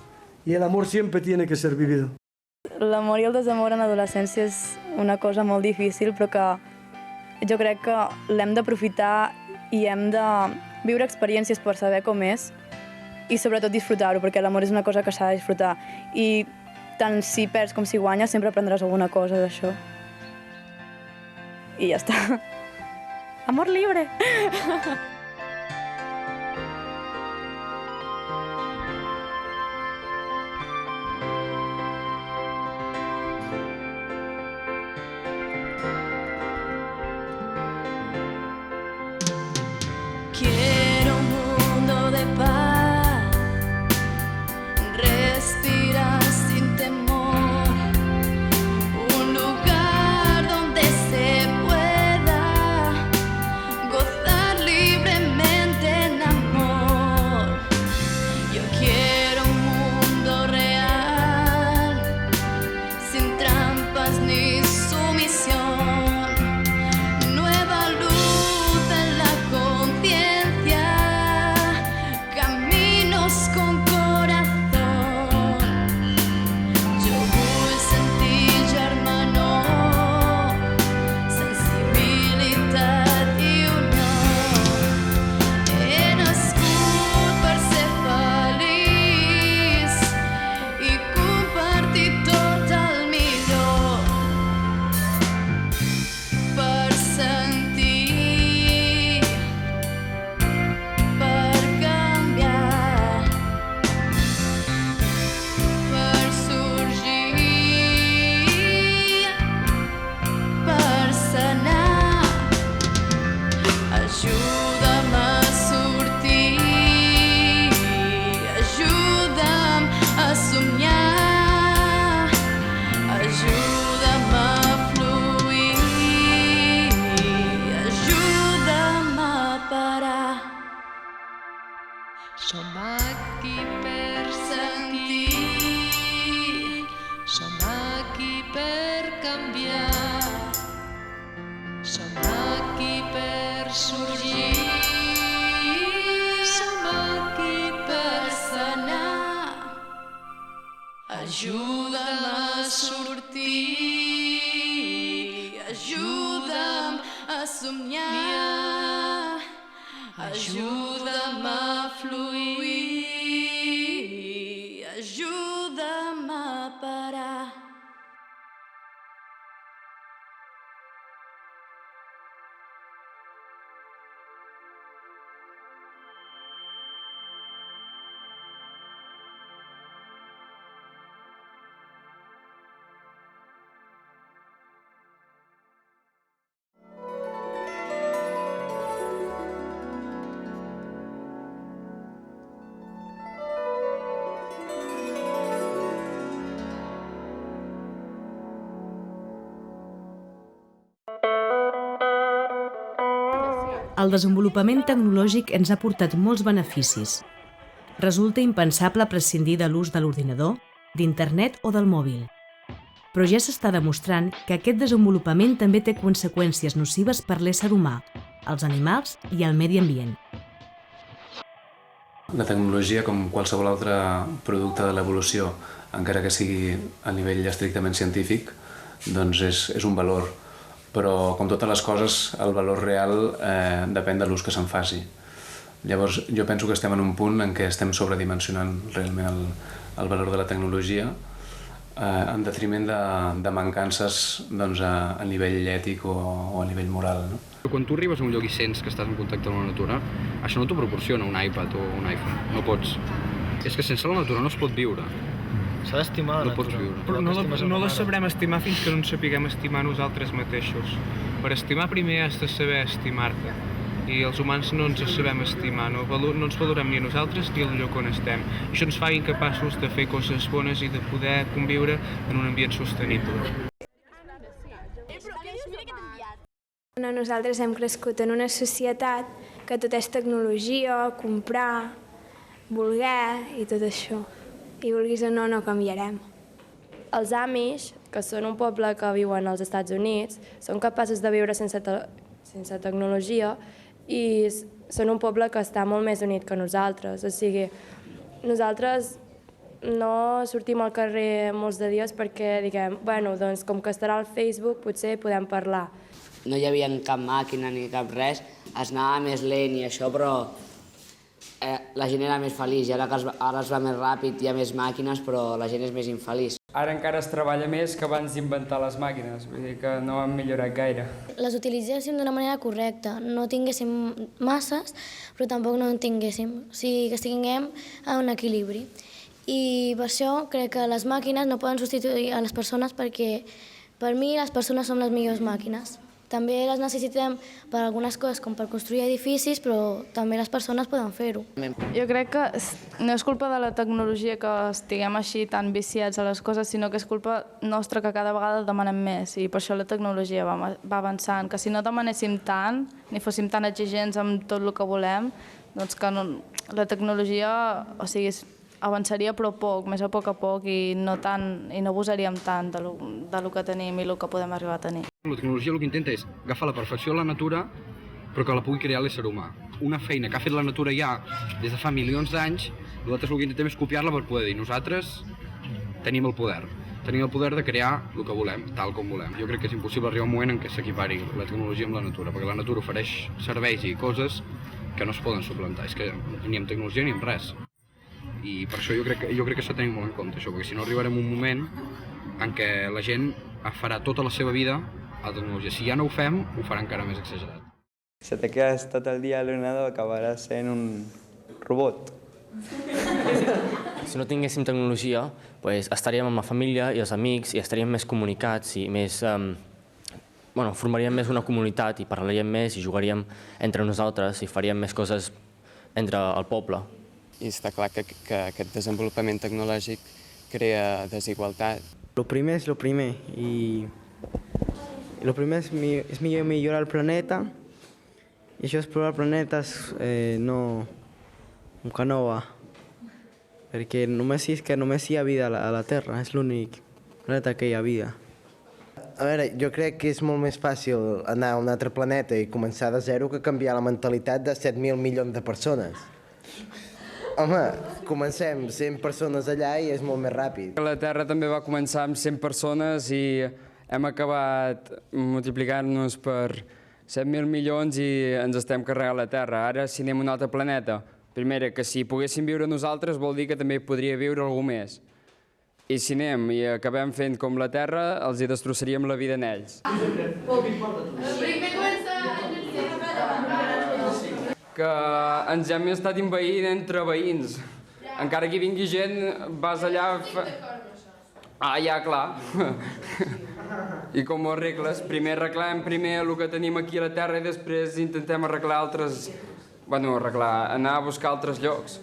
y el amor siempre tiene que ser vivido. L'amor i el desamor en l'adolescència és una cosa molt difícil, però que jo crec que l'hem d'aprofitar i hem de viure experiències per saber com és i sobretot disfrutar-ho, perquè l'amor és una cosa que s'ha de disfrutar. I tant si perds com si guanyes, sempre aprendràs alguna cosa d'això. I ja està. Amor libre! Quiero un mundo de paz, respirar sin temor, un lugar donde se pueda gozar libremente en amor. Yo quiero un mundo real, sin trampas ni sumisión. Som aquí per sentir, som aquí per canviar, som aquí per sorgir, som aquí per sanar. Ajuda'm a sortir, ajuda'm a somiar, ajuda'm a fluir, ajuda'm a parar. El desenvolupament tecnològic ens ha portat molts beneficis. Resulta impensable prescindir de l'ús de l'ordinador, d'internet o del mòbil. Però ja s'està demostrant que aquest desenvolupament també té conseqüències nocives per l'ésser humà, els animals i el medi ambient. La tecnologia, com qualsevol altre producte de l'evolució, encara que sigui a nivell estrictament científic, doncs és un valor. Però, com totes les coses, el valor real depèn de l'ús que se'n faci. Llavors, jo penso que estem en un punt en què estem sobredimensionant realment el valor de la tecnologia en detriment de mancances a nivell ètic o a nivell moral, no? Quan tu arribes a un lloc i sents que estàs en contacte amb la natura, això no t'ho proporciona un iPad o un iPhone, no pots. És que sense la natura no es pot viure. S'ha d'estimar la natura. No pots viure. Però no la sabrem estimar fins que no ens sapiguem estimar nosaltres mateixos. Per estimar primer has de saber estimar-te. I els humans no ens sabem estimar, no ens valorem ni a nosaltres ni al lloc on estem. Això ens fa incapaços de fer coses bones i de poder conviure en un ambient sostenible. Nosaltres hem crescut en una societat que tot és tecnologia, comprar, voler i tot això. I vulguis o no, no canviarem. Els Amish, que són un poble que viuen als Estats Units, són capaços de viure sense tecnologia i són un poble que està molt més unit que nosaltres. O sigui, nosaltres no sortim al carrer molts de dies perquè diguem, bueno, doncs com que estarà al Facebook potser podem parlar. No hi havia cap màquina ni cap res, es anava més lent i això, però la gent era més feliç. I ara es va més ràpid, hi ha més màquines, però la gent és més infeliç. Ara encara es treballa més que abans d'inventar les màquines, vull dir que no han millorat gaire. Les utilitzéssim d'una manera correcta, no tinguéssim masses, però tampoc no en tinguéssim, o sigui que estiguem en un equilibri. I per això crec que les màquines no poden substituir a les persones perquè per mi les persones són les millors màquines. També les necessitem per algunes coses, com per construir edificis, però també les persones poden fer-ho. Jo crec que no és culpa de la tecnologia que estiguem així tan viciats a les coses, sinó que és culpa nostra que cada vegada demanem més, i per això la tecnologia va avançant. Que si no demanéssim tant, ni fóssim tan exigents amb tot el que volem, doncs que la tecnologia, o sigui, avançaria però poc, més a poc, i no abusaríem tant del que tenim i el que podem arribar a tenir. La tecnologia el que intenta és agafar la perfecció de la natura però que la pugui crear l'ésser humà. Una feina que ha fet la natura ja des de fa milions d'anys, nosaltres el que intentem és copiar-la per poder dir nosaltres tenim el poder. Tenim el poder de crear el que volem, tal com volem. Jo crec que és impossible arribar a un moment en què s'equipari la tecnologia amb la natura, perquè la natura ofereix serveis i coses que no es poden suplantar. És que ni amb tecnologia ni amb res. I per això jo crec que s'ha de tenir molt en compte, això, perquè si no arribarem a un moment en què la gent farà tota la seva vida a la tecnologia. Si ja no ho fem, ho farà encara més exagerat. Si te quedas tot el dia a l'ordinador acabaràs sent un robot. Si no tinguéssim tecnologia, estaríem amb la família i els amics i estaríem més comunicats i més... formaríem més una comunitat i parlaríem més i jugaríem entre nosaltres i faríem més coses entre el poble. I està clar que aquest desenvolupament tecnològic crea desigualtat. Lo primer és lo primer i lo primer és millorar el planeta i això explorar planetes que no va perquè només hi ha vida a la Terra, és l'únic planeta que hi ha vida. A veure, jo crec que és molt més fàcil anar a un altre planeta i començar de zero que canviar la mentalitat de 7.000 milions de persones. Home, comencem 100 persones allà i és molt més ràpid. La Terra també va començar amb 100 persones i hem acabat multiplicant-nos per 7.000 milions i ens estem carregant la Terra. Ara, si anem a un altre planeta, primera, que si poguéssim viure nosaltres vol dir que també podria viure algú més. I si anem i acabem fent com la Terra, els hi destrossaríem la vida en ells. Que ens hem estat envaint entre veïns. Encara que hi vingui gent, vas allà... Ja, clar. I com ho arregles? Primer arreglem el que tenim aquí a la Terra i després intentem arreglar altres... anar a buscar altres llocs.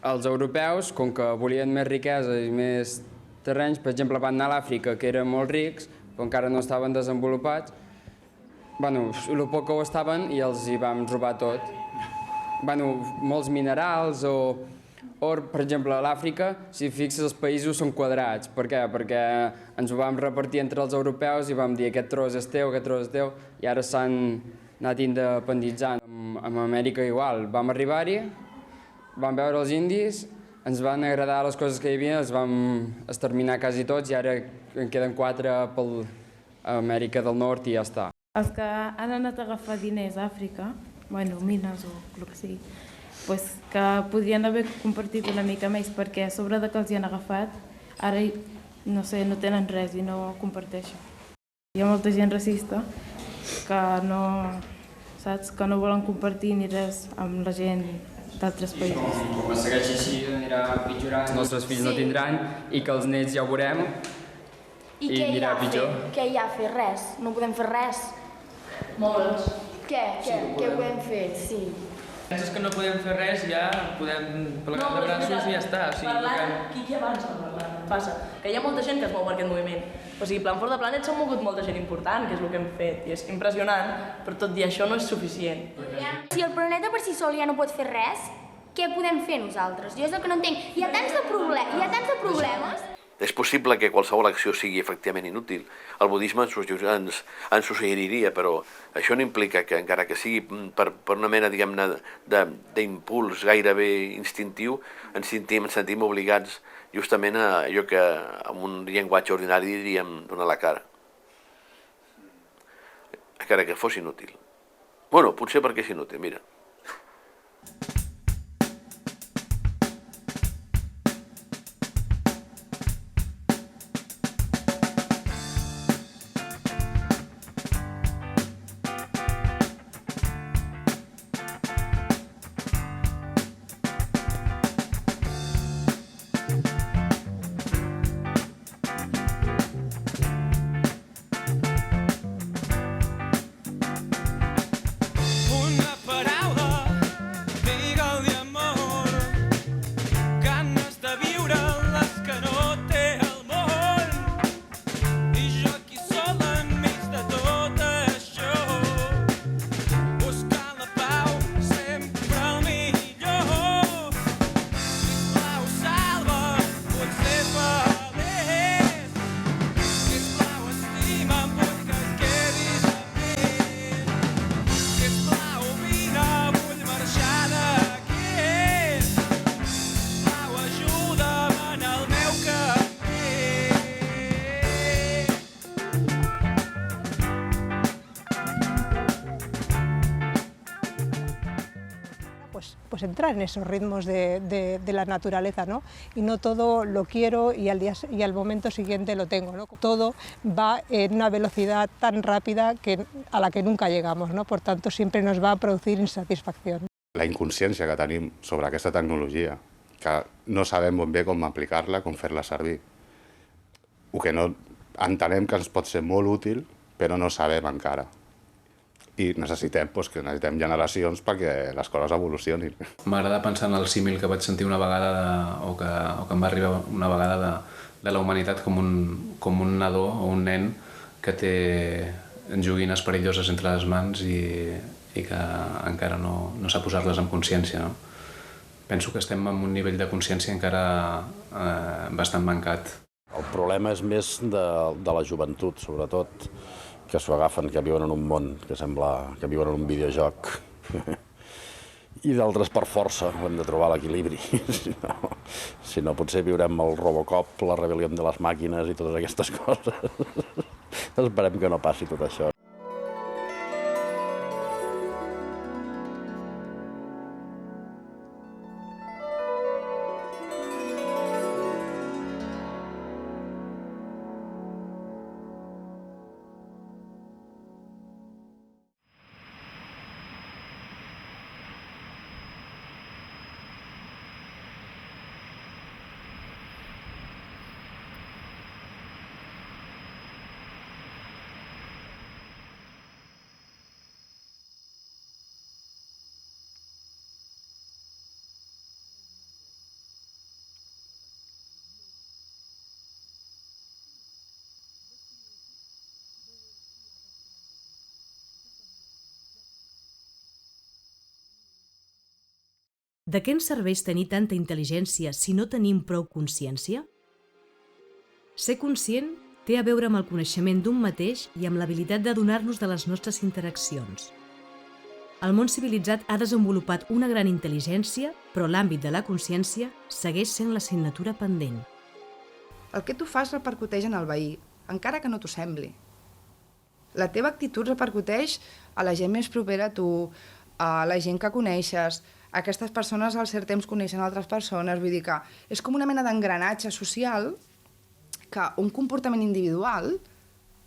Els europeus, com que volien més riquesa i més terrenys, per exemple, van anar a l'Àfrica, que eren molt rics, però encara no estaven desenvolupats, el poc que ho estaven i els hi vam robar tot. Molts minerals o or, per exemple, a l'Àfrica, si fixes, els països són quadrats. Per què? Perquè ens ho vam repartir entre els europeus i vam dir aquest tros és teu, aquest tros és teu, i ara s'han anat independitzant. Amb Amèrica igual, vam arribar-hi, vam veure els indis, ens van agradar les coses que hi havia, els vam exterminar quasi tots i ara en queden 4 per Amèrica del Nord i ja està. Els que han anat a agafar diners a Àfrica, mines o el que sigui, que podrien haver compartit una mica més perquè a sobre que els hi han agafat, ara no tenen res i no comparteixen. Hi ha molta gent racista que no, saps, que no volen compartir ni res amb la gent d'altres països. Com es segueix així anirà pitjorant, els nostres fills no tindran i que els nets ja ho veurem i anirà pitjor. Què hi ha a fer? Res. No podem fer res. Molts. Què podem fer? Sí. Penses que no podem fer res, ja podem plegar de braços i ja està. Parlant, qui avança parlant? Passa que hi ha molta gent que es mou per aquest moviment. O sigui, Plan for the Planet s'ha mogut molta gent important, que és el que hem fet, i és impressionant, però tot i això no és suficient. Si el planeta per si sol ja no pot fer res, què podem fer nosaltres? Jo és el que no entenc. Hi ha tants de problemes. És possible que qualsevol acció sigui efectivament inútil. El budisme ens ho suggeriria, però això no implica que, encara que sigui per una mena, diguem-ne, d'impuls gairebé instintiu, ens sentim obligats justament a allò que amb un llenguatge ordinari diríem donar la cara. Encara que fos inútil. Bueno, potser perquè és inútil, mira. Pues entrar en esos ritmos de la naturaleza, ¿no? Y no todo lo quiero y al momento siguiente lo tengo, ¿no? Todo va en una velocidad tan rápida a la que nunca llegamos, ¿no? Por tanto, siempre nos va a producir insatisfacción. La inconsciència que tenim sobre aquesta tecnologia, que no sabem ben bé com aplicar-la, com fer-la servir, o que no entenem que ens pot ser molt útil, però no sabem encara. I necessitem generacions perquè les coses evolucionin. M'agrada pensar en el símil que vaig sentir una vegada, o que em va arribar una vegada de la humanitat com un nadó o un nen que té joguines perilloses entre les mans i que encara no sap posar-les en consciència. Penso que estem en un nivell de consciència encara bastant mancat. El problema és més de la joventut, sobretot, que s'ho agafen, que viuen en un món que sembla que viuen en un videojoc. I d'altres per força, hem de trobar l'equilibri. Si no, potser viurem el Robocop, la rebel·lió de les màquines i totes aquestes coses. Esperem que no passi tot això. De què ens serveix tenir tanta intel·ligència si no tenim prou consciència? Ser conscient té a veure amb el coneixement d'un mateix i amb l'habilitat de donar-nos de les nostres interaccions. El món civilitzat ha desenvolupat una gran intel·ligència, però l'àmbit de la consciència segueix sent l'assignatura pendent. El que tu fas repercuteix en el veí, encara que no t'ho sembli. La teva actitud repercuteix a la gent més propera a tu, a la gent que coneixes. Aquestes persones al cert temps coneixen altres persones, vull dir que és com una mena d'engranatge social que un comportament individual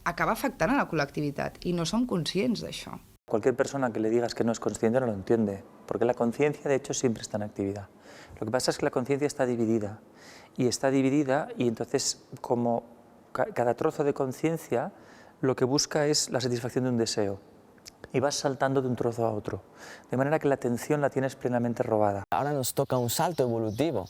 acaba afectant a la col·lectivitat i no som conscients d'això. Cualquier persona que le digas que no es consciente no lo entiende, porque la conciencia de hecho siempre está en actividad. Lo que pasa es que la conciencia está dividida y entonces como cada trozo de conciencia lo que busca es la satisfacción de un deseo y vas saltando de un trozo a otro, de manera que la atención la tienes plenamente robada. Ahora nos toca un salto evolutivo,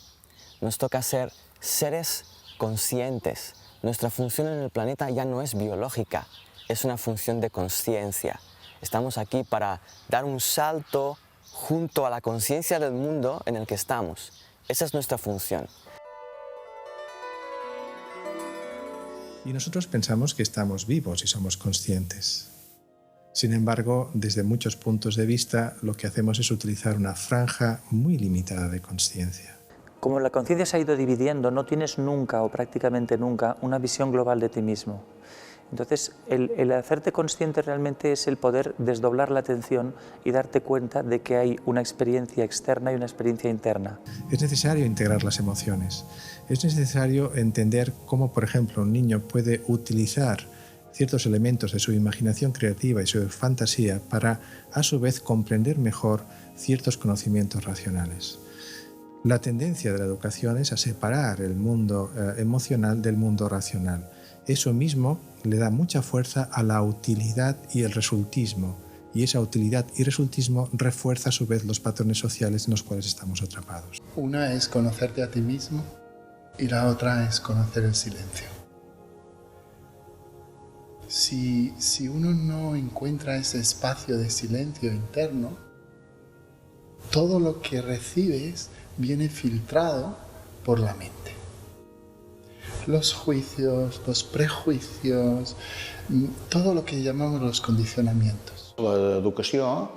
nos toca ser seres conscientes. Nuestra función en el planeta ya no es biológica, es una función de conciencia. Estamos aquí para dar un salto junto a la conciencia del mundo en el que estamos. Esa es nuestra función. Y nosotros pensamos que estamos vivos y somos conscientes. Sin embargo, desde muchos puntos de vista, lo que hacemos es utilizar una franja muy limitada de consciencia. Como la conciencia se ha ido dividiendo, no tienes nunca o prácticamente nunca una visión global de ti mismo. Entonces, el hacerte consciente realmente es el poder desdoblar la atención y darte cuenta de que hay una experiencia externa y una experiencia interna. Es necesario integrar las emociones. Es necesario entender cómo, por ejemplo, un niño puede utilizar ciertos elementos de su imaginación creativa y su fantasía para, a su vez, comprender mejor ciertos conocimientos racionales. La tendencia de la educación es a separar el mundo emocional del mundo racional. Eso mismo le da mucha fuerza a la utilidad y el resultismo, y esa utilidad y resultismo refuerza a su vez los patrones sociales en los cuales estamos atrapados. Una es conocerte a ti mismo y la otra es conocer el silencio. Si uno no encuentra ese espacio de silencio interno, todo lo que recibes viene filtrado por la mente. Los juicios, los prejuicios, todo lo que llamamos los condicionamientos. L'educació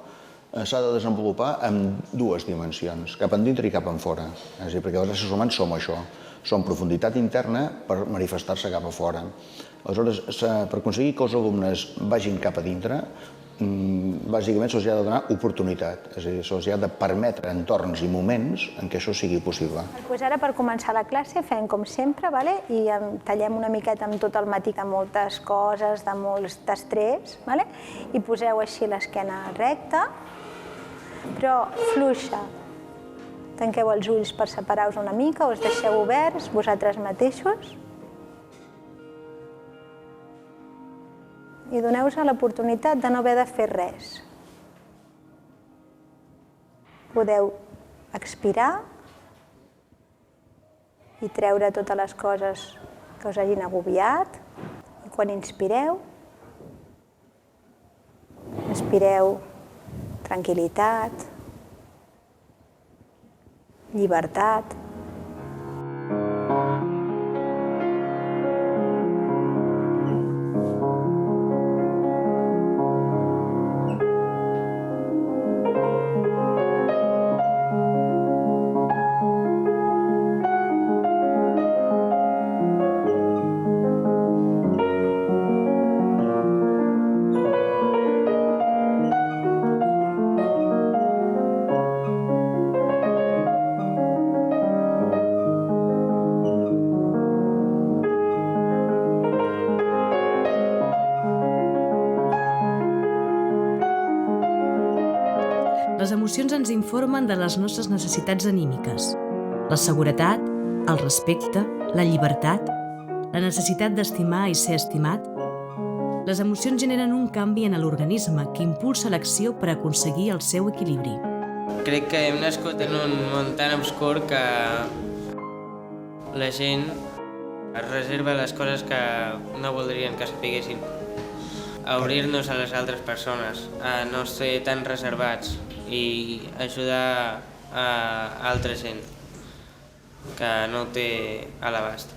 s'ha de desenvolupar en dues dimensions, cap endintre i cap enfora. És a dir, perquè els éssers humans som això, som profunditat interna per manifestar-se cap a fora. Aleshores, per aconseguir que els alumnes vagin cap a dintre, bàsicament se'ls ha de donar oportunitat, és a dir, se'ls ha de permetre entorns i moments en què això sigui possible. Pues ara, per començar la classe, fem com sempre, i tallem una miqueta amb tot el matí de moltes coses, de molts d'estrès, i poseu així l'esquena recta, però fluixa. Tanqueu els ulls per separar-vos una mica, us deixeu oberts vosaltres mateixos i doneu-vos l'oportunitat de no haver de fer res. Podeu expirar i treure totes les coses que us hagin agobiat. I quan inspireu, inspireu tranquil·litat, llibertat. Les emocions ens informen de les nostres necessitats anímiques. La seguretat, el respecte, la llibertat, la necessitat d'estimar i ser estimat. Les emocions generen un canvi en l'organisme que impulsa l'acció per aconseguir el seu equilibri. Crec que hem nascut en un món tan obscur que la gent es reserva les coses que no voldrien que sapiguessin. A obrir-nos a les altres persones, a no ser tan reservats y ayudar a altra gent que no té a l'abast.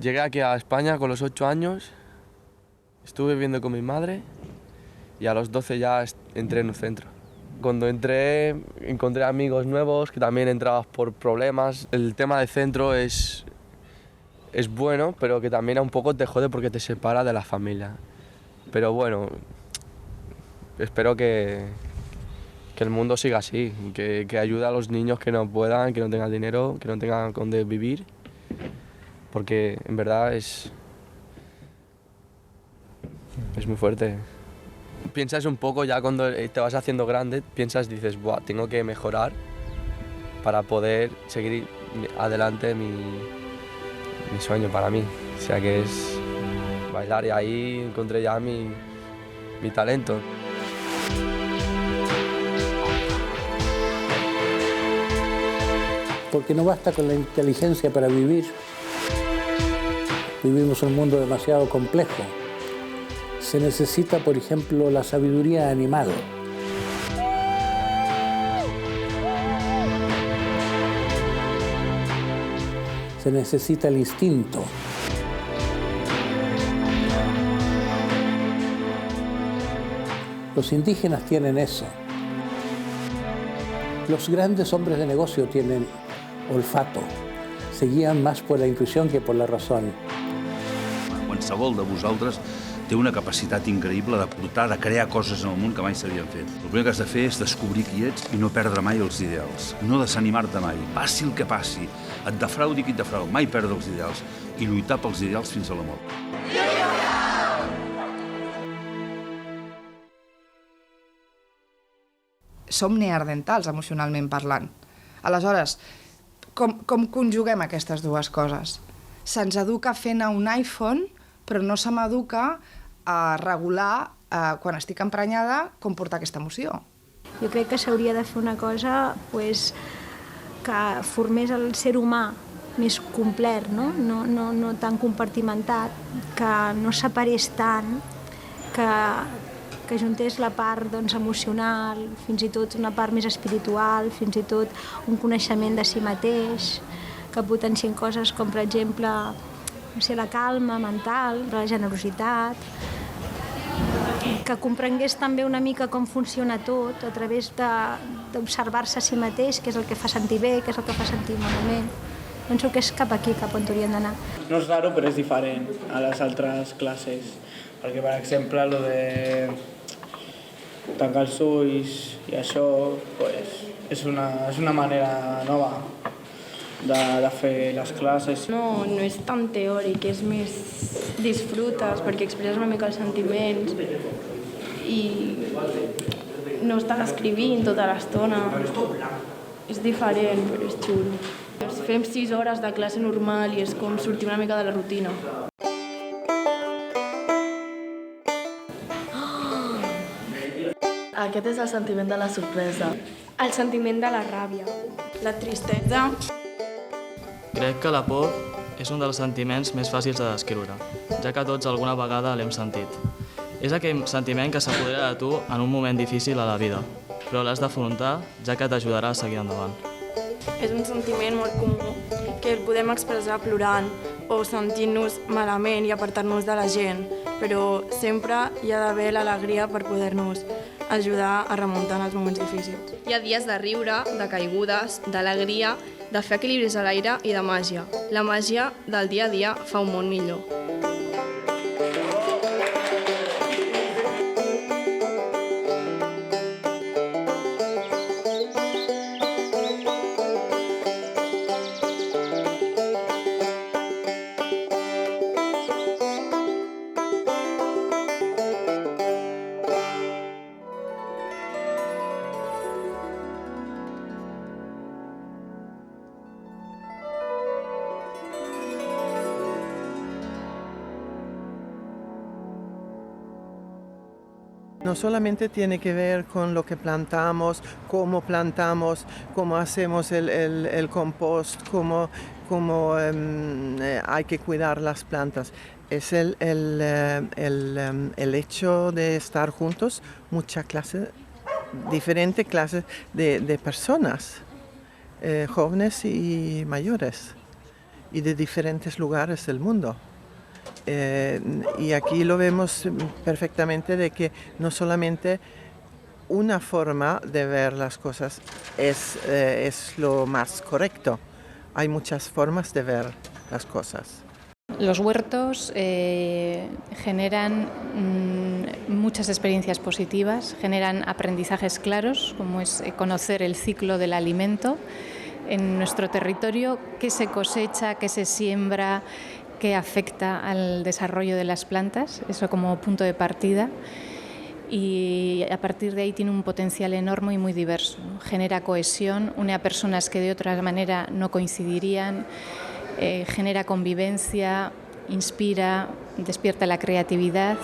Llegué aquí a España con los 8 años, estuve viviendo con mi madre y a los 12 ya entré en un centro. Cuando entré encontré amigos nuevos que también entrabas por problemas. El tema del centro es bueno, pero que también a un poco te jode porque te separa de la familia. Pero bueno, espero que el mundo siga así, que ayude a los niños que no puedan, que no tengan dinero, que no tengan dónde vivir, porque en verdad es Es muy fuerte. Piensas un poco ya cuando te vas haciendo grande, dices, buah, tengo que mejorar para poder seguir adelante mi sueño para mí. O sea que es bailar y ahí encontré ya mi talento. Porque no basta con la inteligencia para vivir. Vivimos en un mundo demasiado complejo. Se necesita, por ejemplo, la sabiduría animal. Se necesita el instinto. Los indígenas tienen eso. Los grandes hombres de negocio tienen olfato. Se guían más por la intuición que por la razón. Qualsevol de vosaltres té una capacitat increïble de portar, de crear coses en el món que mai s'havien fet. El primer que has de fer és descobrir qui ets i no perdre mai els ideals. No desanimar-te mai. Passi el que passi, et defraudi qui et defraudi, mai perdre els ideals i lluitar pels ideals fins a la mort. Som neandertals, emocionalment parlant. Aleshores, com conjuguem aquestes dues coses? Se'ns educa fent un iPhone, però no se m'educa a regular, quan estic emprenyada, com portar aquesta emoció. Jo crec que s'hauria de fer una cosa que formés el ser humà més complet, no tan compartimentat, que no separés tant, que juntés la part emocional, fins i tot una part més espiritual, fins i tot un coneixement de si mateix, que potencien coses com, per exemple, la calma mental, la generositat, que comprengués també una mica com funciona tot a través d'observar-se a si mateix, què és el que fa sentir bé, què és el que fa sentir malament. Penso que és cap aquí, cap on hauríem d'anar. No és raro, però és diferent a les altres classes, perquè, per exemple, lo de tancar els ulls i això és una manera nova de fer les classes. No és tan teòric, és més disfrutes perquè expresses una mica els sentiments i no estàs escrivint tota l'estona. És diferent, però és xulo. Fem 6 hores de classe normal i és com sortir una mica de la rutina. Aquest és el sentiment de la sorpresa. El sentiment de la ràbia, la tristesa. Crec que la por és un dels sentiments més fàcils de descriure, ja que tots alguna vegada l'hem sentit. És aquell sentiment que s'apodera de tu en un moment difícil a la vida, però l'has d'afrontar, ja que t'ajudarà a seguir endavant. És un sentiment molt comú, que el podem expressar plorant o sentint-nos malament i apartar-nos de la gent, però sempre hi ha d'haver l'alegria per poder-nos ajudar a remuntar en els moments difícils. Hi ha dies de riure, de caigudes, d'alegria, de fer equilibris a l'aire i de màgia. La màgia del dia a dia fa un món millor. No solamente tiene que ver con lo que plantamos, cómo hacemos el compost, cómo hay que cuidar las plantas. Es el hecho de estar juntos, diferentes clases de personas, jóvenes y mayores, y de diferentes lugares del mundo. Y aquí lo vemos perfectamente de que no solamente una forma de ver las cosas es lo más correcto, hay muchas formas de ver las cosas. Los huertos generan muchas experiencias positivas, generan aprendizajes claros, como es conocer el ciclo del alimento en nuestro territorio, qué se cosecha, qué se siembra, que afecta al desarrollo de las plantas, eso como punto de partida. Y a partir de ahí tiene un potencial enorme y muy diverso. Genera cohesión, une a personas que de otra manera no coincidirían, genera convivencia, inspira, despierta la creatividad.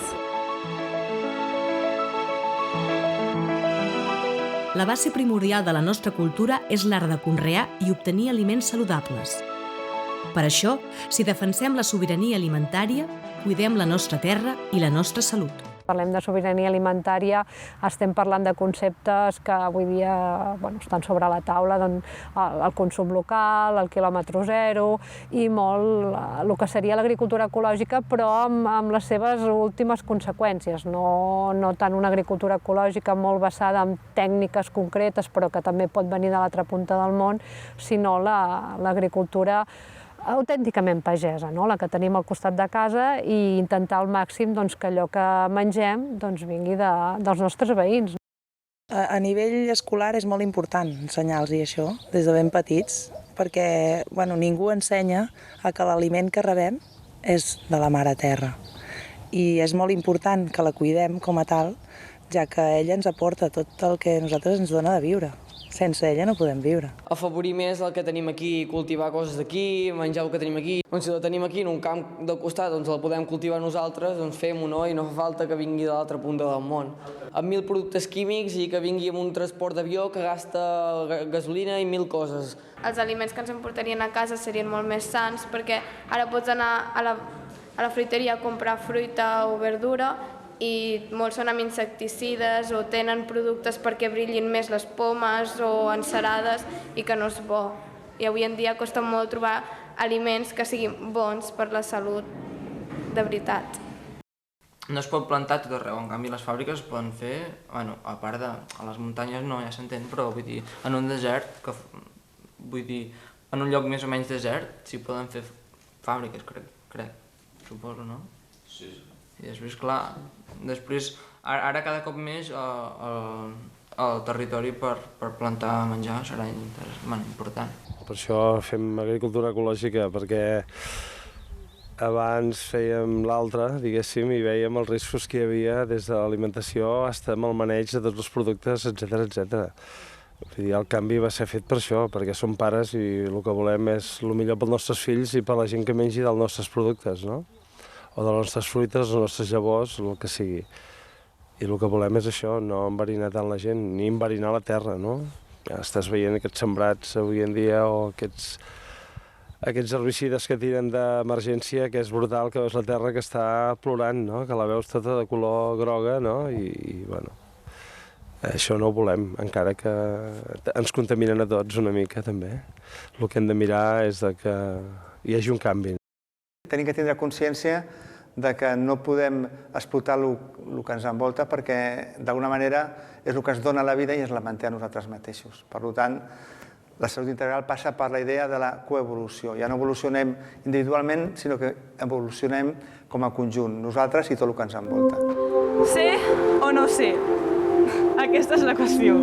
La base primordial de la nostra cultura és l'art de conrear i obtenir aliments saludables. Per això, si defensem la sobirania alimentària, cuidem la nostra terra i la nostra salut. Parlem de sobirania alimentària, estem parlant de conceptes que avui dia estan sobre la taula, el consum local, el quilòmetre zero i molt el que seria l'agricultura ecològica, però amb les seves últimes conseqüències. No tant una agricultura ecològica molt basada en tècniques concretes, però que també pot venir de l'altra punta del món, sinó l'agricultura autènticament pagesa, la que tenim al costat de casa, i intentar al màxim que allò que mengem vingui dels nostres veïns. A nivell escolar és molt important ensenyar-los això des de ben petits, perquè ningú ensenya que l'aliment que rebem és de la mare terra. I és molt important que la cuidem com a tal, ja que ella ens aporta tot el que a nosaltres ens dona de viure. Sense ella no podem viure. Afavorir més el que tenim aquí, cultivar coses d'aquí, menjar el que tenim aquí. Si la tenim aquí en un camp del costat, la podem cultivar nosaltres, fem-ho, i no fa falta que vingui de l'altra punta del món. Amb 1000 productes químics i que vingui amb un transport d'avió que gasta gasolina i 1000 coses. Els aliments que ens emportarien a casa serien molt més sants, perquè ara pots anar a la fruiteria a comprar fruita o verdura i molts són amb insecticides o tenen productes perquè brillin més les pomes o encerades i que no és bo. I avui en dia costa molt trobar aliments que siguin bons per la salut de veritat. No es pot plantar tot arreu, en canvi les fàbriques es poden fer, a part de a les muntanyes no, ja s'entén, però vull dir, en un desert, en un lloc més o menys desert, s'hi poden fer fàbriques, crec, suposo, no? Sí. I després, clar, ara cada cop més el territori per plantar menjar serà important. Per això fem agricultura ecològica, perquè abans fèiem l'altra, diguéssim, i vèiem els riscos que hi havia des de l'alimentació fins al maneig de tots els productes, etc. El canvi va ser fet per això, perquè som pares i el que volem és el millor pels nostres fills i per la gent que mengi dels nostres productes, no? O de les nostres fruites, les nostres llavors, el que sigui. I el que volem és això, no enverinar tant la gent, ni enverinar la terra, no? Ja estàs veient aquests sembrats avui en dia o aquests herbicides que tiren d'emergència, que és brutal, que veus la terra que està plorant, no? Que la veus tota de color groga, no? I això no ho volem, encara que ens contaminen a tots una mica, també. El que hem de mirar és que hi hagi un canvi. Tenim que tindre consciència de que no podem explotar el que ens envolta perquè d'alguna manera és el que ens dona la vida i ens la manté a nosaltres mateixos. Per tant, la salut integral passa per la idea de la coevolució. Ja no evolucionem individualment, sinó que evolucionem com a conjunt, nosaltres i tot el que ens envolta. Sé o no sé? Aquesta és la qüestió.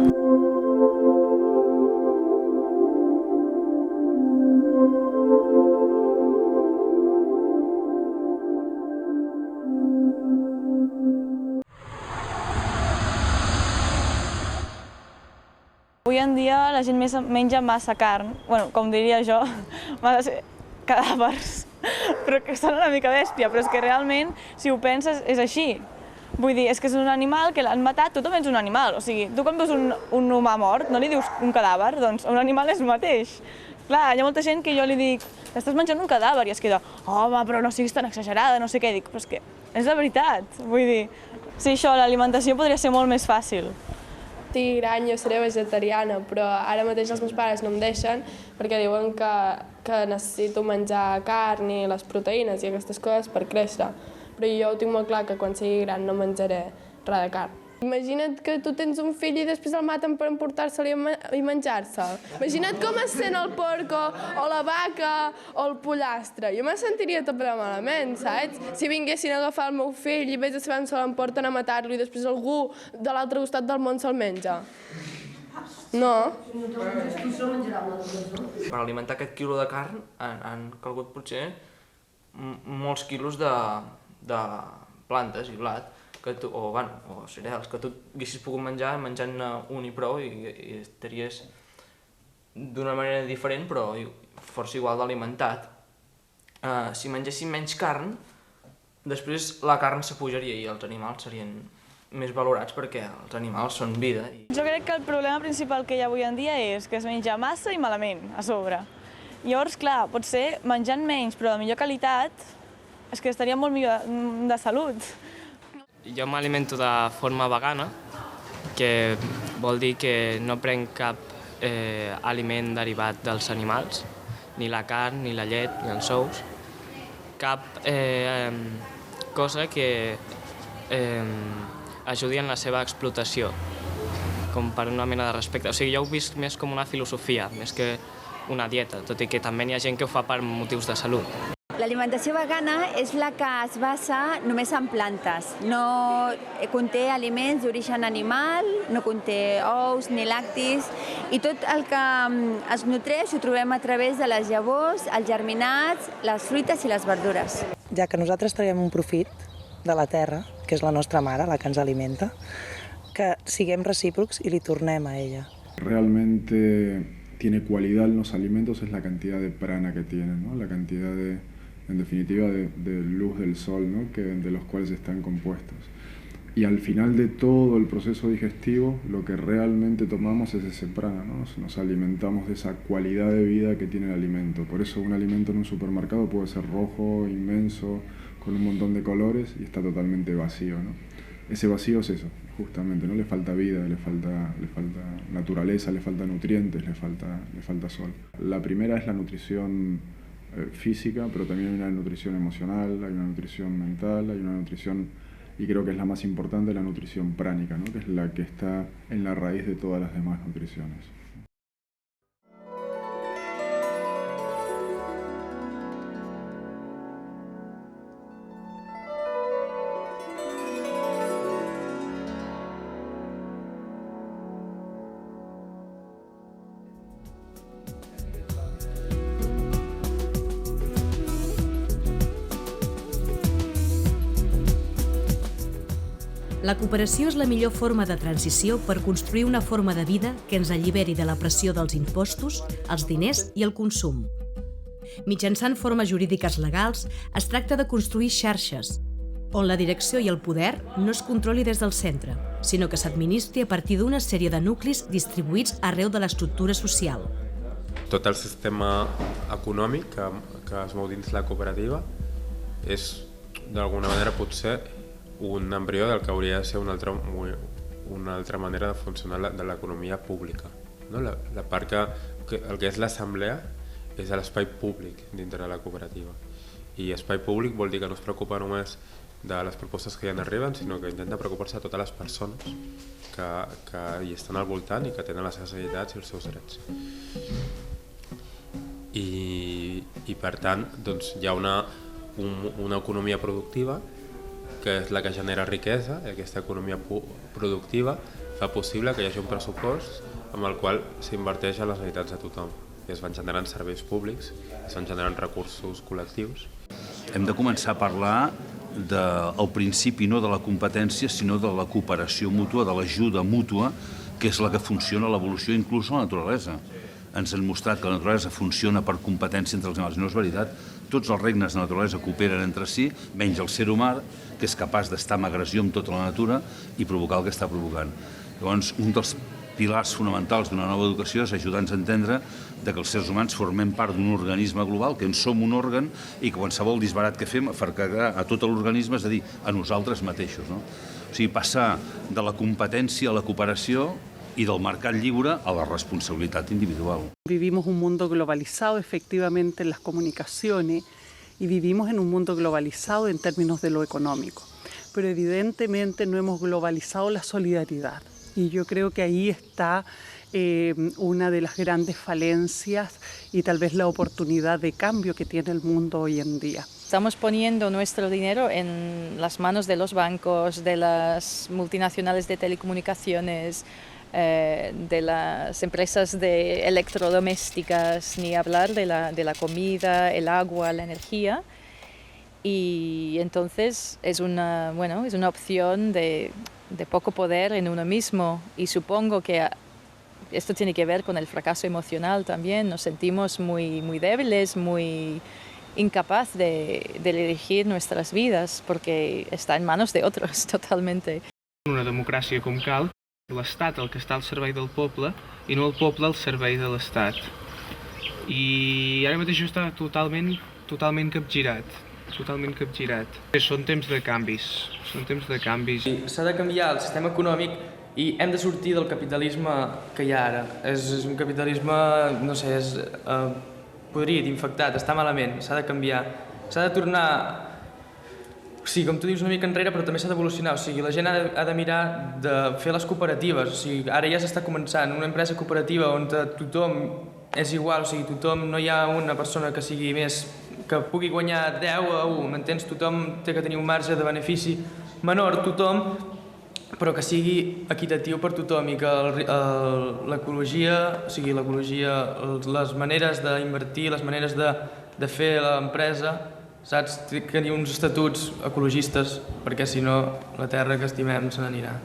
Avui en dia la gent menja massa carn, com diria jo, cadàvers, però que són una mica bèstia, però és que realment, si ho penses, és així. Vull dir, és que és un animal que l'han matat, tu també ets un animal, o sigui, tu quan veus un humà mort no li dius un cadàver, doncs un animal és el mateix. Clar, hi ha molta gent que jo li dic, estàs menjant un cadàver, i es queda, home, però no siguis tan exagerada, no sé què, dic, però és que és la veritat, vull dir, sí, això, l'alimentació podria ser molt més fàcil. Estic gran, jo seré vegetariana, però ara mateix els meus pares no em deixen perquè diuen que necessito menjar carn i les proteïnes i aquestes coses per créixer. Però jo ho tinc molt clar que quan sigui gran no menjaré res de carn. Imagina't que tu tens un fill i després el maten per emportar-se-li i menjar-se'l. Imagina't com es sent el porco, o la vaca, o el pollastre. Jo me sentiria tot malament, saps? Si vinguessin a agafar el meu fill i vés a saber on se l'emporten a matar-lo i després algú de l'altre costat del món se'l menja. No? Per alimentar aquest quilo de carn han calgut potser molts quilos de plantes i blat, o cereals, que tu haguessis pogut menjar menjant-ne un i prou i estaries d'una manera diferent però força igual d'alimentat. Si mengessin menys carn, després la carn s'apujaria i els animals serien més valorats perquè els animals són vida. Jo crec que el problema principal que hi ha avui en dia és que es menja massa i malament, a sobre. Llavors, clar, potser menjant menys però de millor qualitat, és que estaria molt millor de salut. Jo m'alimento de forma vegana, que vol dir que no prenc cap aliment derivat dels animals, ni la carn, ni la llet, ni els ous, cap cosa que ajudi en la seva explotació, com per una mena de respecte. O sigui, jo ho he vist més com una filosofia, més que una dieta, tot i que també hi ha gent que ho fa per motius de salut. L'alimentació vegana és la que es basa només en plantes. No conté aliments d'origen animal, no conté ous ni lactis, i tot el que es nutreix ho trobem a través de les llavors, els germinats, les fruites i les verdures. Ja que nosaltres traiem un profit de la terra, que és la nostra mare, la que ens alimenta, que siguem recíprocs y le tornem a ella. Realmente tiene cualidad en los alimentos es la cantidad de prana que tienen, ¿no? La cantidad en definitiva, de luz del sol, ¿no? De los cuales están compuestos. Y al final de todo el proceso digestivo, lo que realmente tomamos es ese prana, ¿no? Nos alimentamos de esa cualidad de vida que tiene el alimento. Por eso un alimento en un supermercado puede ser rojo, inmenso, con un montón de colores y está totalmente vacío, ¿no? Ese vacío es eso, justamente, ¿no? Le falta vida, le falta naturaleza, le falta nutrientes, le falta sol. La primera es la nutrición física, pero también hay una nutrición emocional, hay una nutrición mental, hay una nutrición, y creo que es la más importante, la nutrición pránica, ¿no? Que es la que está en la raíz de todas las demás nutriciones. La cooperació és la millor forma de transició per construir una forma de vida que ens alliberi de la pressió dels impostos, els diners i el consum. Mitjançant formes jurídiques legals, es tracta de construir xarxes, on la direcció i el poder no es controli des del centre, sinó que s'administri a partir d'una sèrie de nuclis distribuïts arreu de l'estructura social. Tot el sistema econòmic que es mou dins la cooperativa és, d'alguna manera, potser un embrió del que hauria de ser una altra manera de funcionar de l'economia pública. No? La part que el que és l'assemblea és l'espai públic dintre de la cooperativa. I espai públic vol dir que no es preocupa només de les propostes que hi arriben, sinó que intenta preocupar-se de totes les persones que hi estan al voltant i que tenen les seves necessitats i els seus drets. I per tant, doncs, hi ha una economia productiva que és la que genera riquesa, i aquesta economia productiva fa possible que hi hagi un pressupost amb el qual s'inverteix a les necessitats de tothom. I es van generant serveis públics, es van generant recursos col·lectius. Hem de començar a parlar del principi no de la competència, sinó de la cooperació mútua, de l'ajuda mútua, que és la que funciona l'evolució, inclús a la naturalesa. Ens han mostrat que la naturalesa funciona per competència entre els animals. No és veritat. Tots els regnes de la naturalesa cooperen entre si, menys el ser humà, que és capaç d'estar en agressió amb tota la natura i provocar el que està provocant. Llavors, un dels pilars fonamentals d'una nova educació és ajudar-nos a entendre que els seres humans formem part d'un organisme global, que en som un òrgan i que qualsevol disbarat que fem afectarà a tot l'organisme, és a dir, a nosaltres mateixos. O sigui, passar de la competència a la cooperació y del mercat lliure a la responsabilidad individual. Vivimos un mundo globalizado efectivamente en las comunicaciones y vivimos en un mundo globalizado en términos de lo económico, pero evidentemente no hemos globalizado la solidaridad y yo creo que ahí está una de las grandes falencias y tal vez la oportunidad de cambio que tiene el mundo hoy en día. Estamos poniendo nuestro dinero en las manos de los bancos, de las multinacionales de telecomunicaciones, de las empresas de electrodomésticas, ni hablar de la comida, el agua, la energía. y entonces es una opción de poco poder en uno mismo, y supongo que esto tiene que ver con el fracaso emocional también. Nos sentimos muy débiles, muy incapaz de elegir nuestras vidas porque está en manos de otros totalmente. Una democràcia com cal, l'Estat el que està al servei del poble i no el poble al servei de l'Estat. I ara mateix això està totalment capgirat. Són temps de canvis. S'ha de canviar el sistema econòmic i hem de sortir del capitalisme que hi ha ara. És un capitalisme, no sé, és podrit, infectat, està malament, s'ha de canviar. S'ha de tornar, sí, com tu dius, una mica enrere, però també s'ha d'evolucionar. O sigui, la gent ha de mirar de fer les cooperatives. O sigui, ara ja s'està començant una empresa cooperativa on tothom és igual, o sigui, no hi ha una persona que sigui més, que pugui guanyar 10 a 1, m'entens? Tothom té que tenir un marge de benefici menor, tothom, però que sigui equitatiu per tothom i que l'ecologia, o sigui, les maneres d'invertir, les maneres de fer l'empresa, saps? Té que tenir uns estatuts ecologistes, perquè si no la terra que estimem se n'anirà.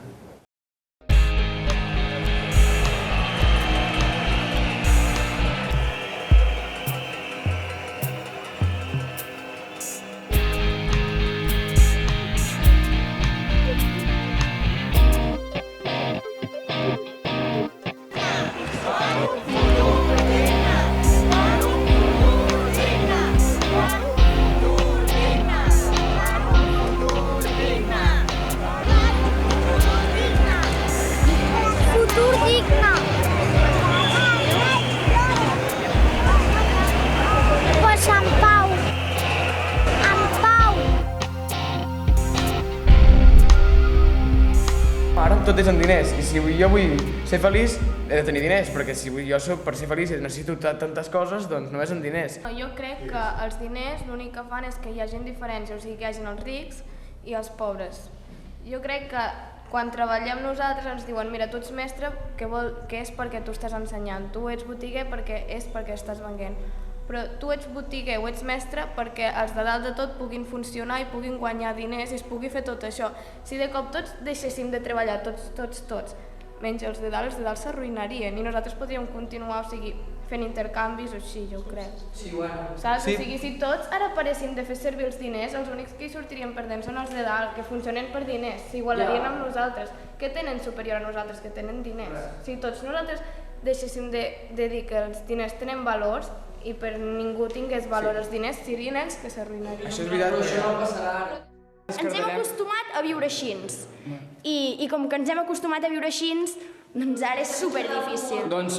Tot és en diners, i si jo vull ser feliç he de tenir diners, perquè si jo per ser feliç necessito tantes coses, doncs no és en diners. Jo crec que els diners l'únic que fan és que hi hagi diferència, o sigui que hi hagi els rics i els pobres. Jo crec que quan treballem nosaltres ens diuen mira, tu ets mestre, que és perquè tu estàs ensenyant, tu ets botiguer perquè és perquè estàs venent. Però tu ets botiguer o ets mestre perquè els de dalt de tot puguin funcionar i puguin guanyar diners i es pugui fer tot això. Si de cop tots deixéssim de treballar, tots, menys els de dalt s'arruïnarien i nosaltres podríem continuar, o sigui, fent intercanvis o així, jo crec. Sí, bueno. Saps? Sí. O sigui, si tots ara paréssim de fer servir els diners, els únics que hi sortirien perdent són els de dalt, que funcionen per diners, s'igualarien amb nosaltres. Què tenen superior a nosaltres? Que tenen diners. Si tots nosaltres deixéssim de dir que els diners tenen valors, i per ningú tingués valor els diners, serien ells que s'arruïnarien. Això és veritat, però això no passarà. Ens hem acostumat a viure així. I com que ens hem acostumat a viure així, doncs ara és superdifícil. Doncs,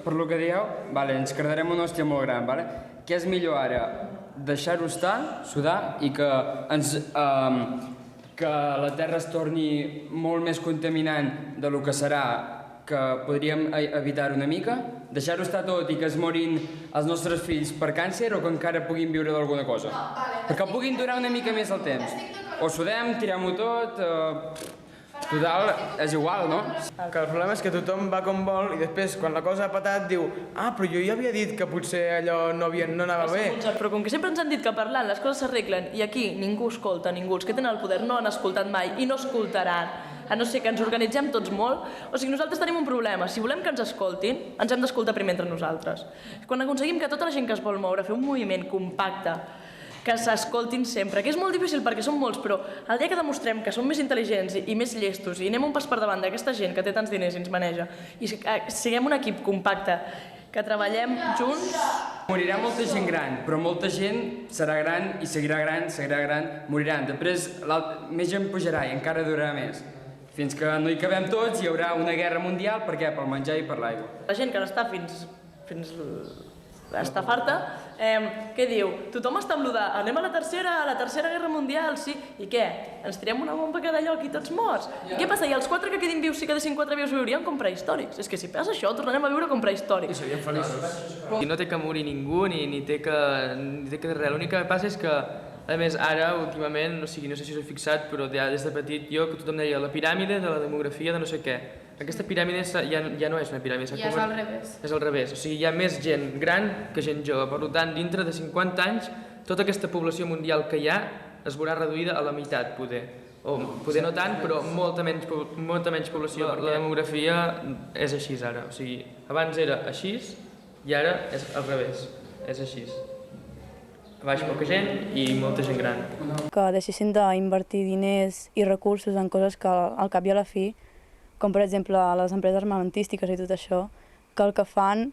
per lo que dieu, ens quedarem una hòstia molt gran. Què és millor ara? Deixar-ho estar, sudar, i que la Terra es torni molt més contaminant del que serà, que podríem evitar una mica, deixar-ho estar tot i que es morin els nostres fills per càncer o que encara puguin viure d'alguna cosa. Perquè puguin durar una mica més el temps. O sudem, tirem-ho tot... Total, és igual, no? Que el problema és que tothom va com vol i després, quan la cosa ha patat, diu però jo ja havia dit que potser allò no anava bé. Però com que sempre ens han dit que parlant les coses s'arreglen i aquí ningú escolta, ningú, els que tenen el poder no han escoltat mai i no escoltaran, a no ser que ens organitzem tots molt. O sigui, nosaltres tenim un problema. Si volem que ens escoltin, ens hem d'escoltar primer entre nosaltres. Quan aconseguim que tota la gent que es vol moure, fer un moviment compacte, que s'escoltin sempre, que és molt difícil perquè són molts, però el dia que demostrem que som més intel·ligents i més llestos i anem un pas per davant d'aquesta gent que té tants diners i ens maneja i siguem un equip compacte, que treballem junts... Morirà molta gent gran, però molta gent serà gran i seguirà gran, moriran. Després més gent pujarà i encara durarà més. Fins que no hi cabem tots hi haurà una guerra mundial, per què? Pel menjar i per l'aigua. La gent que n'està fins està farta, què diu? Tothom està amb l'Udà, anem a la tercera guerra mundial, sí, i què? Ens tirem una bomba a cada lloc i tots morts? I què passa? I els 4 que quedin vius, si quedessin 4 vius, viurien com prehistòrics. És que si passa això, tornarem a viure com prehistòrics. I seríem feliços. I no té que morir ningú, ni té que res. L'únic que passa és que, a més, ara, últimament, no sé si us he fixat, però des de petit jo, que tothom deia la piràmide de la demografia de no sé què. Aquesta piràmide ja no és una piràmide. Ja és al revés. És al revés, o sigui, hi ha més gent gran que gent jove, per tant, dintre de 50 anys tota aquesta població mundial que hi ha es veurà reduïda a la meitat, poder. O poder no tant, però molta menys població. La demografia és així ara. O sigui, abans era així i ara és al revés. És així. A baix poca gent i molta gent gran. Que deixessin d'invertir diners i recursos en coses que al cap i a la fi, com per exemple les empreses armamentístiques i tot això, que el que fan,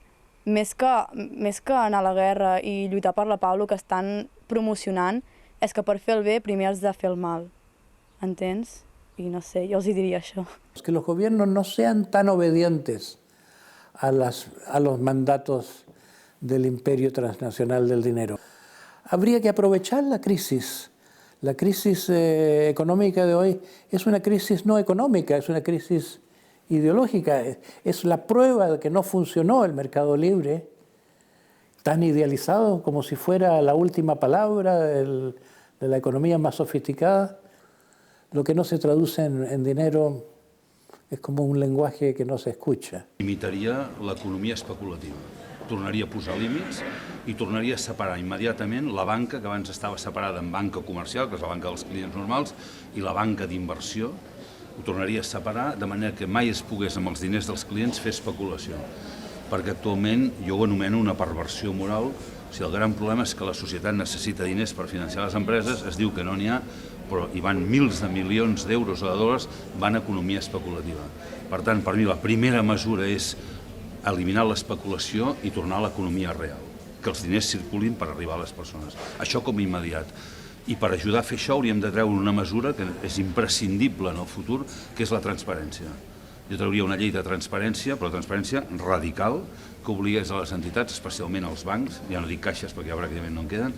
més que anar a la guerra i lluitar per la pau, el que estan promocionant és que per fer el bé primer has de fer el mal. ¿Entens? Y no sé, yo os diría eso. Que los gobiernos no sean tan obedientes a los mandatos del imperio transnacional del dinero. Habría que aprovechar la crisis. La crisis económica de hoy es una crisis no económica, es una crisis ideológica. Es la prueba de que no funcionó el mercado libre, tan idealizado como si fuera la última palabra de la economía más sofisticada. Lo que no se traduce en dinero es como un lenguaje que no se escucha. Limitaria l'economia especulativa. Tornaria a posar límits i tornaria a separar immediatament la banca, que abans estava separada en banca comercial, que és la banca dels clients normals, i la banca d'inversió. Ho tornaria a separar de manera que mai es pogués amb els diners dels clients fer especulació. Perquè actualment jo ho anomeno una perversió moral. O sigui, el gran problema és que la societat necessita diners per financiar les empreses, es diu que no n'hi ha, però hi van mils de milions d'euros o de dòlars, van a economia especulativa. Per tant, per mi la primera mesura és eliminar l'especulació i tornar a l'economia real, que els diners circulin per arribar a les persones. Això com a immediat. I per ajudar a fer això hauríem de treure una mesura que és imprescindible en el futur, que és la transparència. Jo trauria una llei de transparència, però transparència radical, que obligués a les entitats, especialment als bancs, ja no dic caixes perquè ja pràcticament no en queden,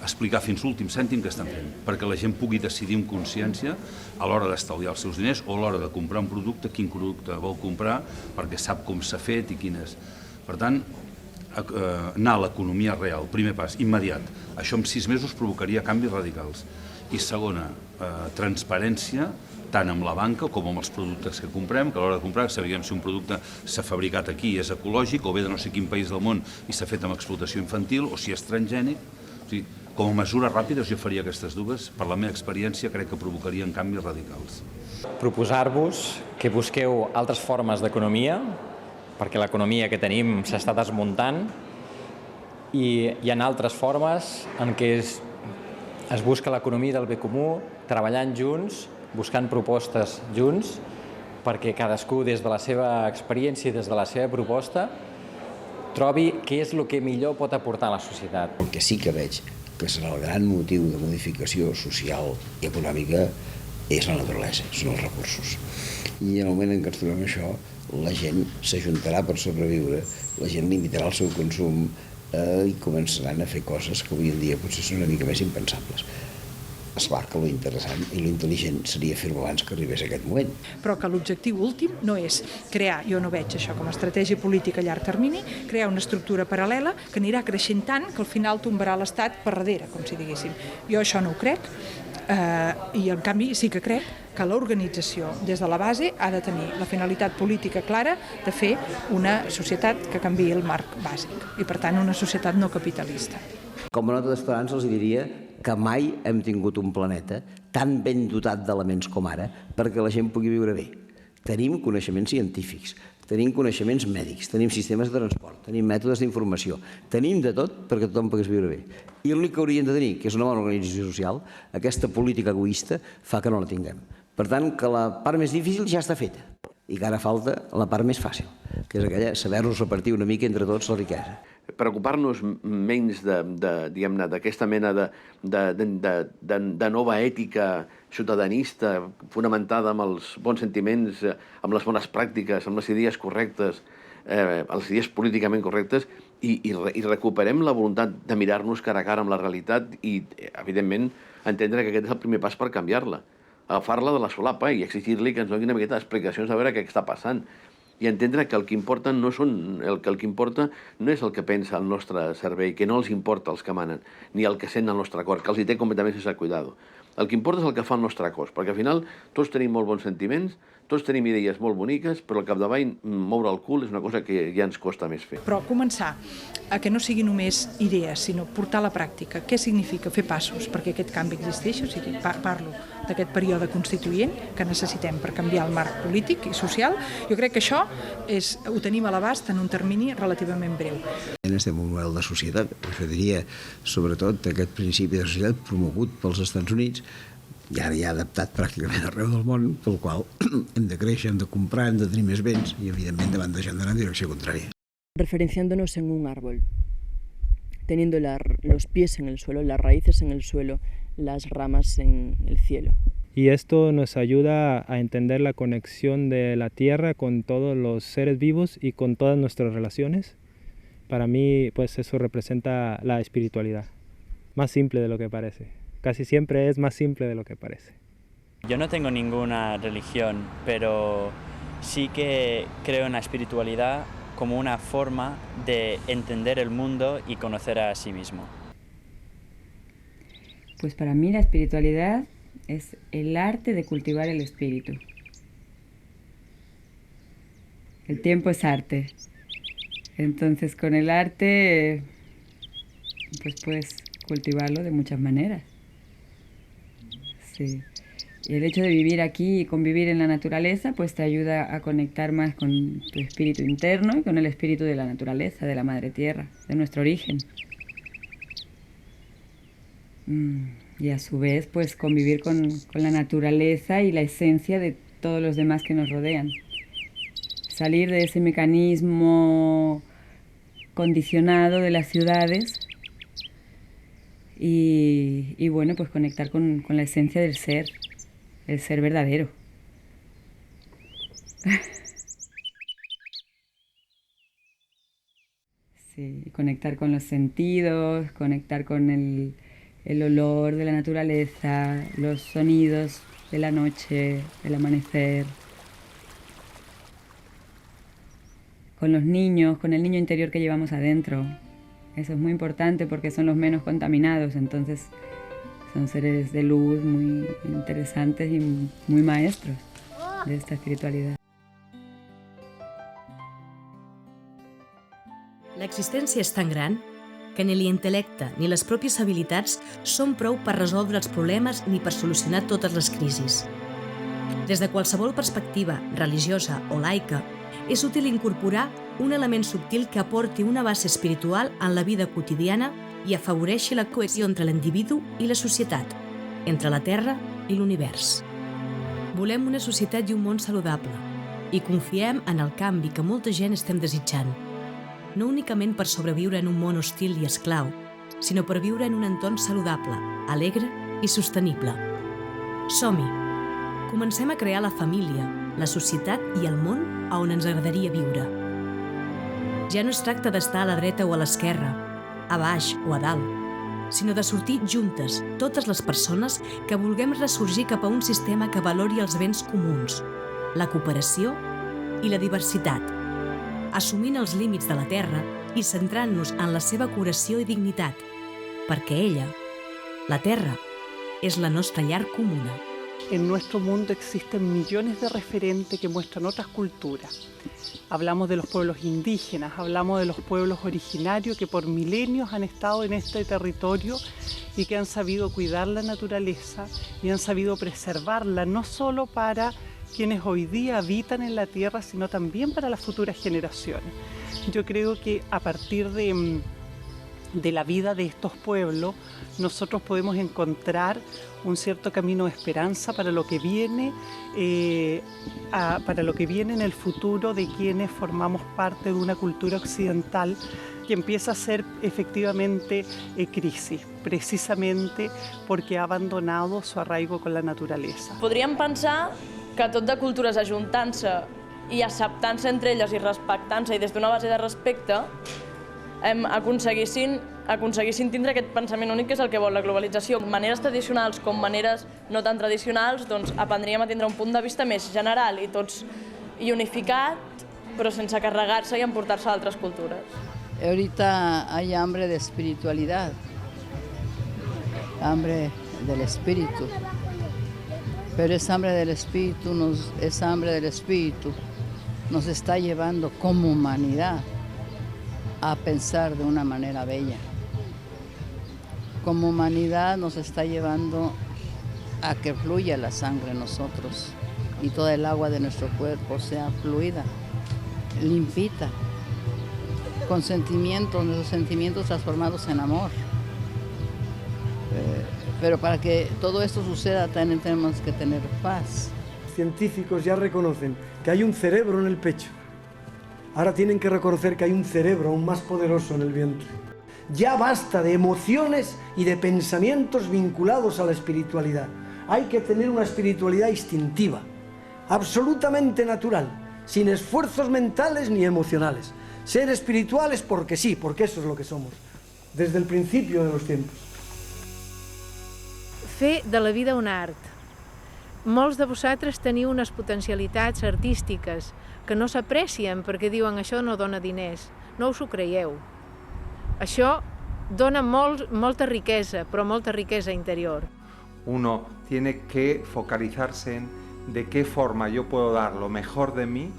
a explicar fins l'últim cèntim què estan fent, perquè la gent pugui decidir amb consciència a l'hora d'estalviar els seus diners o a l'hora de comprar un producte, quin producte vol comprar, perquè sap com s'ha fet i quin és. Per tant, anar a l'economia real, primer pas, immediat. Això en 6 mesos provocaria canvis radicals. I segona, transparència, tant amb la banca com amb els productes que comprem, que a l'hora de comprar sabíem si un producte s'ha fabricat aquí i és ecològic, o ve de no sé quin país del món i s'ha fet amb explotació infantil, o si és transgènic. O sigui, com a mesures ràpides jo faria aquestes dues, per la meva experiència crec que provocarien canvis radicals. Proposar-vos que busqueu altres formes d'economia, perquè l'economia que tenim s'està desmuntant, i hi ha altres formes en què es busca l'economia del bé comú, treballant junts, buscant propostes junts, perquè cadascú des de la seva experiència i des de la seva proposta trobi què és el que millor pot aportar a la societat. El que sí que veig que serà el gran motiu de modificació social i econòmica és la naturalesa, són els recursos. I en el moment en què ens trobem això, la gent s'ajuntarà per sobreviure, la gent limitarà el seu consum i començaran a fer coses que avui en dia potser són una mica més impensables. Esclar que lo interessant i lo intel·ligent seria fer-ho abans que arribés a aquest moment. Però que l'objectiu últim no és crear, jo no veig això com a estratègia política a llarg termini, crear una estructura paral·lela que anirà creixent tant que al final tombarà l'Estat per darrere, com si diguéssim. Jo això no ho crec, i en canvi sí que crec que l'organització des de la base ha de tenir la finalitat política clara de fer una societat que canviï el marc bàsic i per tant una societat no capitalista. Com a nota d'esperança els diria que mai hem tingut un planeta tan ben dotat d'elements com ara perquè la gent pugui viure bé. Tenim coneixements científics, tenim coneixements mèdics, tenim sistemes de transport, tenim mètodes d'informació, tenim de tot perquè tothom pogués viure bé. I l'únic que hauríem de tenir, que és una bona organització social, aquesta política egoista fa que no la tinguem. Per tant, que la part més difícil ja està feta i que ara falta la part més fàcil, que és aquella saber-nos repartir una mica entre tots la riquesa. Preocupar-nos menys d'aquesta mena de nova ètica ciutadanista fonamentada amb els bons sentiments, amb les bones pràctiques, amb les idees correctes, les idees políticament correctes, i recuperem la voluntat de mirar-nos cara a cara amb la realitat i, evidentment, entendre que aquest és el primer pas per canviar-la. Agafar-la de la solapa i exigir-li que ens doni una miqueta d'explicacions a veure què està passant. I entendre que el que importa no és el que pensa el nostre cervell, que no els importa els que manen, ni el que sent el nostre cor, que els hi té completament sense cuidado. El que importa és el que fa el nostre cos, perquè al final tots tenim molt bons sentiments, tots tenim idees molt boniques, però al capdavall moure el cul és una cosa que ja ens costa més fer. Però començar a que no sigui només idees, sinó portar a la pràctica. Què significa fer passos perquè aquest canvi existeixi? O sigui, parlo d'aquest període constituent que necessitem per canviar el marc polític i social. Jo crec que això ho tenim a l'abast en un termini relativament breu. Estem en un model de societat, això diria, sobretot aquest principi de societat promogut pels Estats Units, i ara ja adaptat pràcticament arreu del món, pel qual hem de créixer, hem de comprar, hem de tenir més béns i, evidentment, davant deixant d'anar en direcció contrària. Referenciándonos en un árbol, teniendo los pies en el suelo, las raíces en el suelo, las ramas en el cielo. Y esto nos ayuda a entender la conexión de la Tierra con todos los seres vivos y con todas nuestras relaciones. Para mí, pues eso representa la espiritualidad, más simple de lo que parece. Casi siempre es más simple de lo que parece. Yo no tengo ninguna religión, pero sí que creo en la espiritualidad como una forma de entender el mundo y conocer a sí mismo. Pues para mí la espiritualidad es el arte de cultivar el espíritu. El tiempo es arte. Entonces con el arte pues puedes cultivarlo de muchas maneras. Sí. Y el hecho de vivir aquí y convivir en la naturaleza pues te ayuda a conectar más con tu espíritu interno y con el espíritu de la naturaleza, de la madre tierra, de nuestro origen. Y a su vez pues convivir con la naturaleza y la esencia de todos los demás que nos rodean. Salir de ese mecanismo condicionado de las ciudades y bueno, pues conectar con la esencia del ser, el ser verdadero. Sí, conectar con los sentidos, conectar con el olor de la naturaleza, los sonidos de la noche, del amanecer. Con los niños, con el niño interior que llevamos adentro. Eso es muy importante porque son los menos contaminados, entonces son seres de luz muy interesantes y muy maestros de esta espiritualidad. L'existència és tan gran que ni l'intel·lecte ni les pròpies habilitats són prou per resoldre els problemes ni per solucionar totes les crisis. Des de qualsevol perspectiva religiosa o laica, és útil incorporar un element subtil que aporti una base espiritual en la vida quotidiana i afavoreixi la cohesió entre l'individu i la societat, entre la Terra i l'univers. Volem una societat i un món saludable i confiem en el canvi que molta gent estem desitjant, no únicament per sobreviure en un món hostil i esclau, sinó per viure en un entorn saludable, alegre i sostenible. Som-hi! Comencem a crear la família, la societat i el món a on ens agradaria viure. Ja no es tracta d'estar a la dreta o a l'esquerra, a baix o a dalt, sinó de sortir juntes, totes les persones que vulguem ressorgir cap a un sistema que valori els béns comuns, la cooperació i la diversitat, assumint els límits de la Terra i centrant-nos en la seva curació i dignitat, perquè ella, la Terra, és la nostra llar comuna. En nuestro mundo existen millones de referentes que muestran otras culturas. Hablamos de los pueblos indígenas, hablamos de los pueblos originarios que por milenios han estado en este territorio y que han sabido cuidar la naturaleza y han sabido preservarla, no solo para quienes hoy día habitan en la tierra, sino también para las futuras generaciones. Yo creo que a partir de la vida de estos pueblos, nosotros podemos encontrar un cierto camino de esperanza para lo que viene, en el futuro de quienes formamos parte de una cultura occidental que empieza a ser efectivamente crisis, precisamente porque ha abandonado su arraigo con la naturaleza. Podríem pensar que tot de cultures ajuntant-se i acceptant-se entre elles i respectant-se i des d'una base de respecte aconseguissin tindre aquest pensament únic que és el que vol la globalització. Maneres tradicionals com maneres no tan tradicionals, doncs aprendríem a tindre un punt de vista més general i unificat, però sense carregar-se i emportar-se a altres cultures. Ahorita hay hambre de espiritualidad, hambre del espíritu. Pero esa hambre del espíritu nos está llevando como humanidad a pensar de una manera bella. Como humanidad nos está llevando a que fluya la sangre en nosotros y toda el agua de nuestro cuerpo sea fluida, limpita, con sentimientos, nuestros sentimientos transformados en amor. Pero para que todo esto suceda también tenemos que tener paz. Científicos ya reconocen que hay un cerebro en el pecho. Ahora tienen que reconocer que hay un cerebro aún más poderoso en el vientre. Ya basta de emociones y de pensamientos vinculados a la espiritualidad. Hay que tener una espiritualidad instintiva, absolutamente natural, sin esfuerzos mentales ni emocionales. Ser espirituales porque sí, porque eso es lo que somos, desde el principio de los tiempos. Fer de la vida un art. Molts de vosaltres teniu unes potencialitats artístiques que no s'aprecien perquè diuen això no dona diners. No us ho creieu. Això dona molta riquesa, però molta riquesa interior. Uno tiene que focalizarse en de qué forma yo puedo dar lo mejor de mí,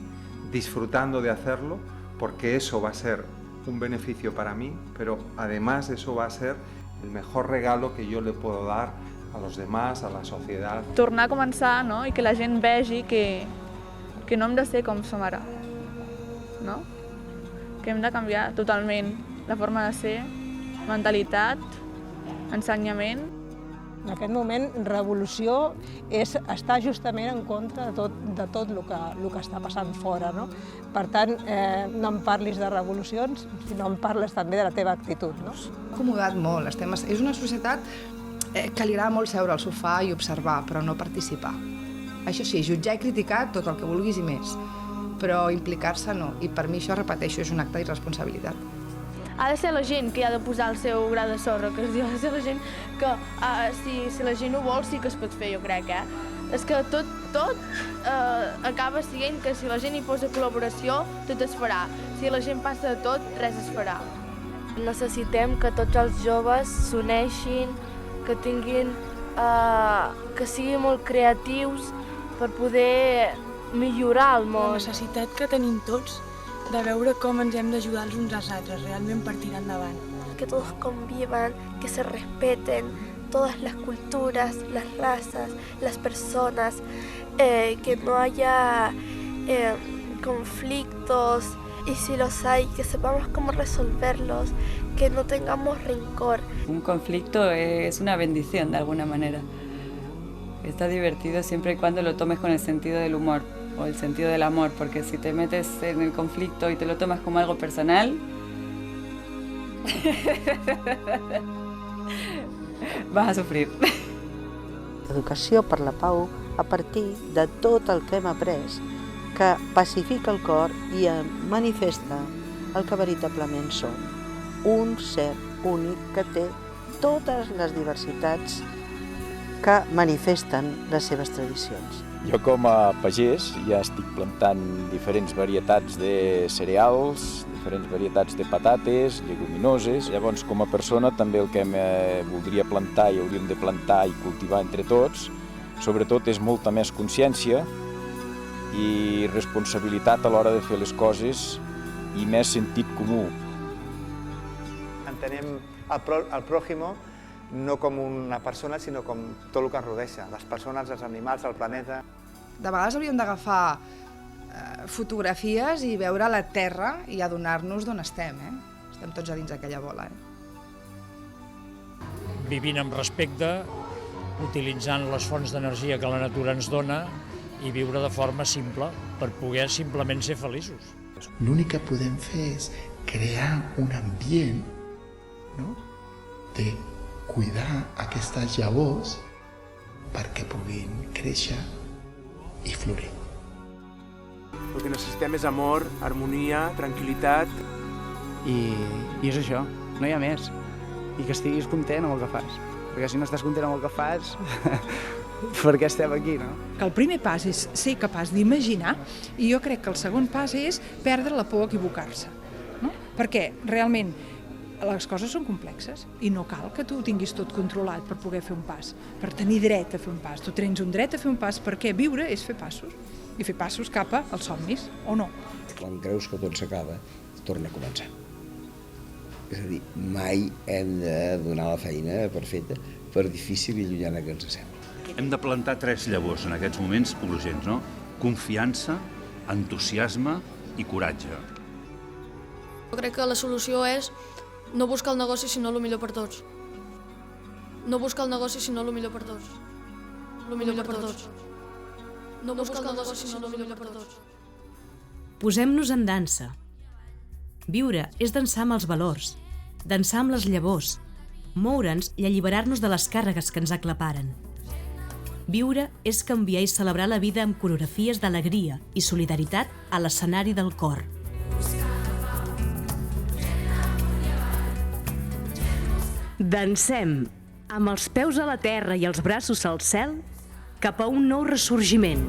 disfrutando de hacerlo, porque eso va a ser un beneficio para mí, pero además eso va a ser el mejor regalo que yo le puedo dar a los demás, a la sociedad. Tornar a començar, no? I que la gent vegi que no hem de ser com som ara, no? Que hem de canviar totalment la forma de ser, mentalitat, ensenyament. En aquest moment, revolució és estar justament en contra de tot el que està passant fora, no? Per tant, no em parlis de revolucions, sinó em parles també de la teva actitud, no? M'ha acomodat molt. És una societat que li agrada molt seure al sofà i observar, però no participar. Això sí, jutjar i criticar tot el que vulguis i més, però implicar-se no. I per mi això, repeteixo, és un acte d'irresponsabilitat. Ha de ser la gent que ha de posar el seu gra de sorra, que es diu, ha de ser la gent que, si la gent ho vol, sí que es pot fer, jo crec, És que tot acaba sent que si la gent hi posa col·laboració, tot es farà. Si la gent passa de tot, res es farà. Necessitem que tots els joves s'uneixin, que tinguin, que siguin molt creatius per poder millorar el món. La necessitat que tenim tots de veure com ens hem d'ajudar els uns als altres, realment per tirar endavant. Que todos convivan, que se respeten todas las culturas, las razas, las personas, que no haya conflictos y si los hay, que sepamos cómo resolverlos, que no tengamos rencor. Un conflicto es una bendición de alguna manera. Está divertido siempre y cuando lo tomes con el sentido del humor o el sentido del amor, porque si te metes en el conflicto y te lo tomas como algo personal, vas a sofrir. Educació per la pau a partir de tot el que hem après, que pacifica el cor i manifesta el que veritablement som. Un ser únic que té totes les diversitats que manifesten les seves tradicions. Jo com a pagès ja estic plantant diferents varietats de cereals, diferents varietats de patates, lleguminoses. Llavors, com a persona, també el que voldria plantar i hauríem de plantar i cultivar entre tots, sobretot és molta més consciència i responsabilitat a l'hora de fer les coses i més sentit comú. Entenem el pròjimo no com una persona, sinó com tot el que ens rodeja, les persones, els animals, el planeta. De vegades hauríem d'agafar fotografies i veure la Terra i adonar-nos d'on estem. Estem tots a dins d'aquella bola. Vivint amb respecte, utilitzant les fonts d'energia que la natura ens dona i viure de forma simple per poder simplement ser feliços. L'únic que podem fer és crear un ambient de cuidar aquestes llavors perquè puguin créixer i florir. El que necessitem és amor, harmonia, tranquil·litat i és això, no hi ha més. I que estiguis content amb el que fas, perquè si no estàs content amb el que fas, per què estem aquí, no? Que el primer pas és ser capaç d'imaginar i jo crec que el segon pas és perdre la por a equivocar-se. No? Perquè realment les coses són complexes i no cal que tu ho tinguis tot controlat per poder fer un pas, per tenir dret a fer un pas. Tu tens un dret a fer un pas perquè viure és fer passos, i fer passos cap als somnis, o no? Quan creus que tot s'acaba, torna a començar. És a dir, mai hem de donar la feina per feta, per difícil i llunyana que ens sembla. Hem de plantar 3 llavors en aquests moments urgents, no? Confiança, entusiasme i coratge. Jo crec que la solució és no buscar el negoci sinó el millor per tots. No buscar el negoci sinó el millor per tots. El millor per tots. No buscar el negoci sinó el millor per tots. Posem-nos en dansa. Viure és dansar amb els valors, dansar amb les llavors, moure'ns i alliberar-nos de les càrregues que ens aclaparen. Viure és canviar i celebrar la vida amb coreografies d'alegria i solidaritat a l'escenari del cor. Dansem, amb els peus a la terra i els braços al cel, cap a un nou ressorgiment.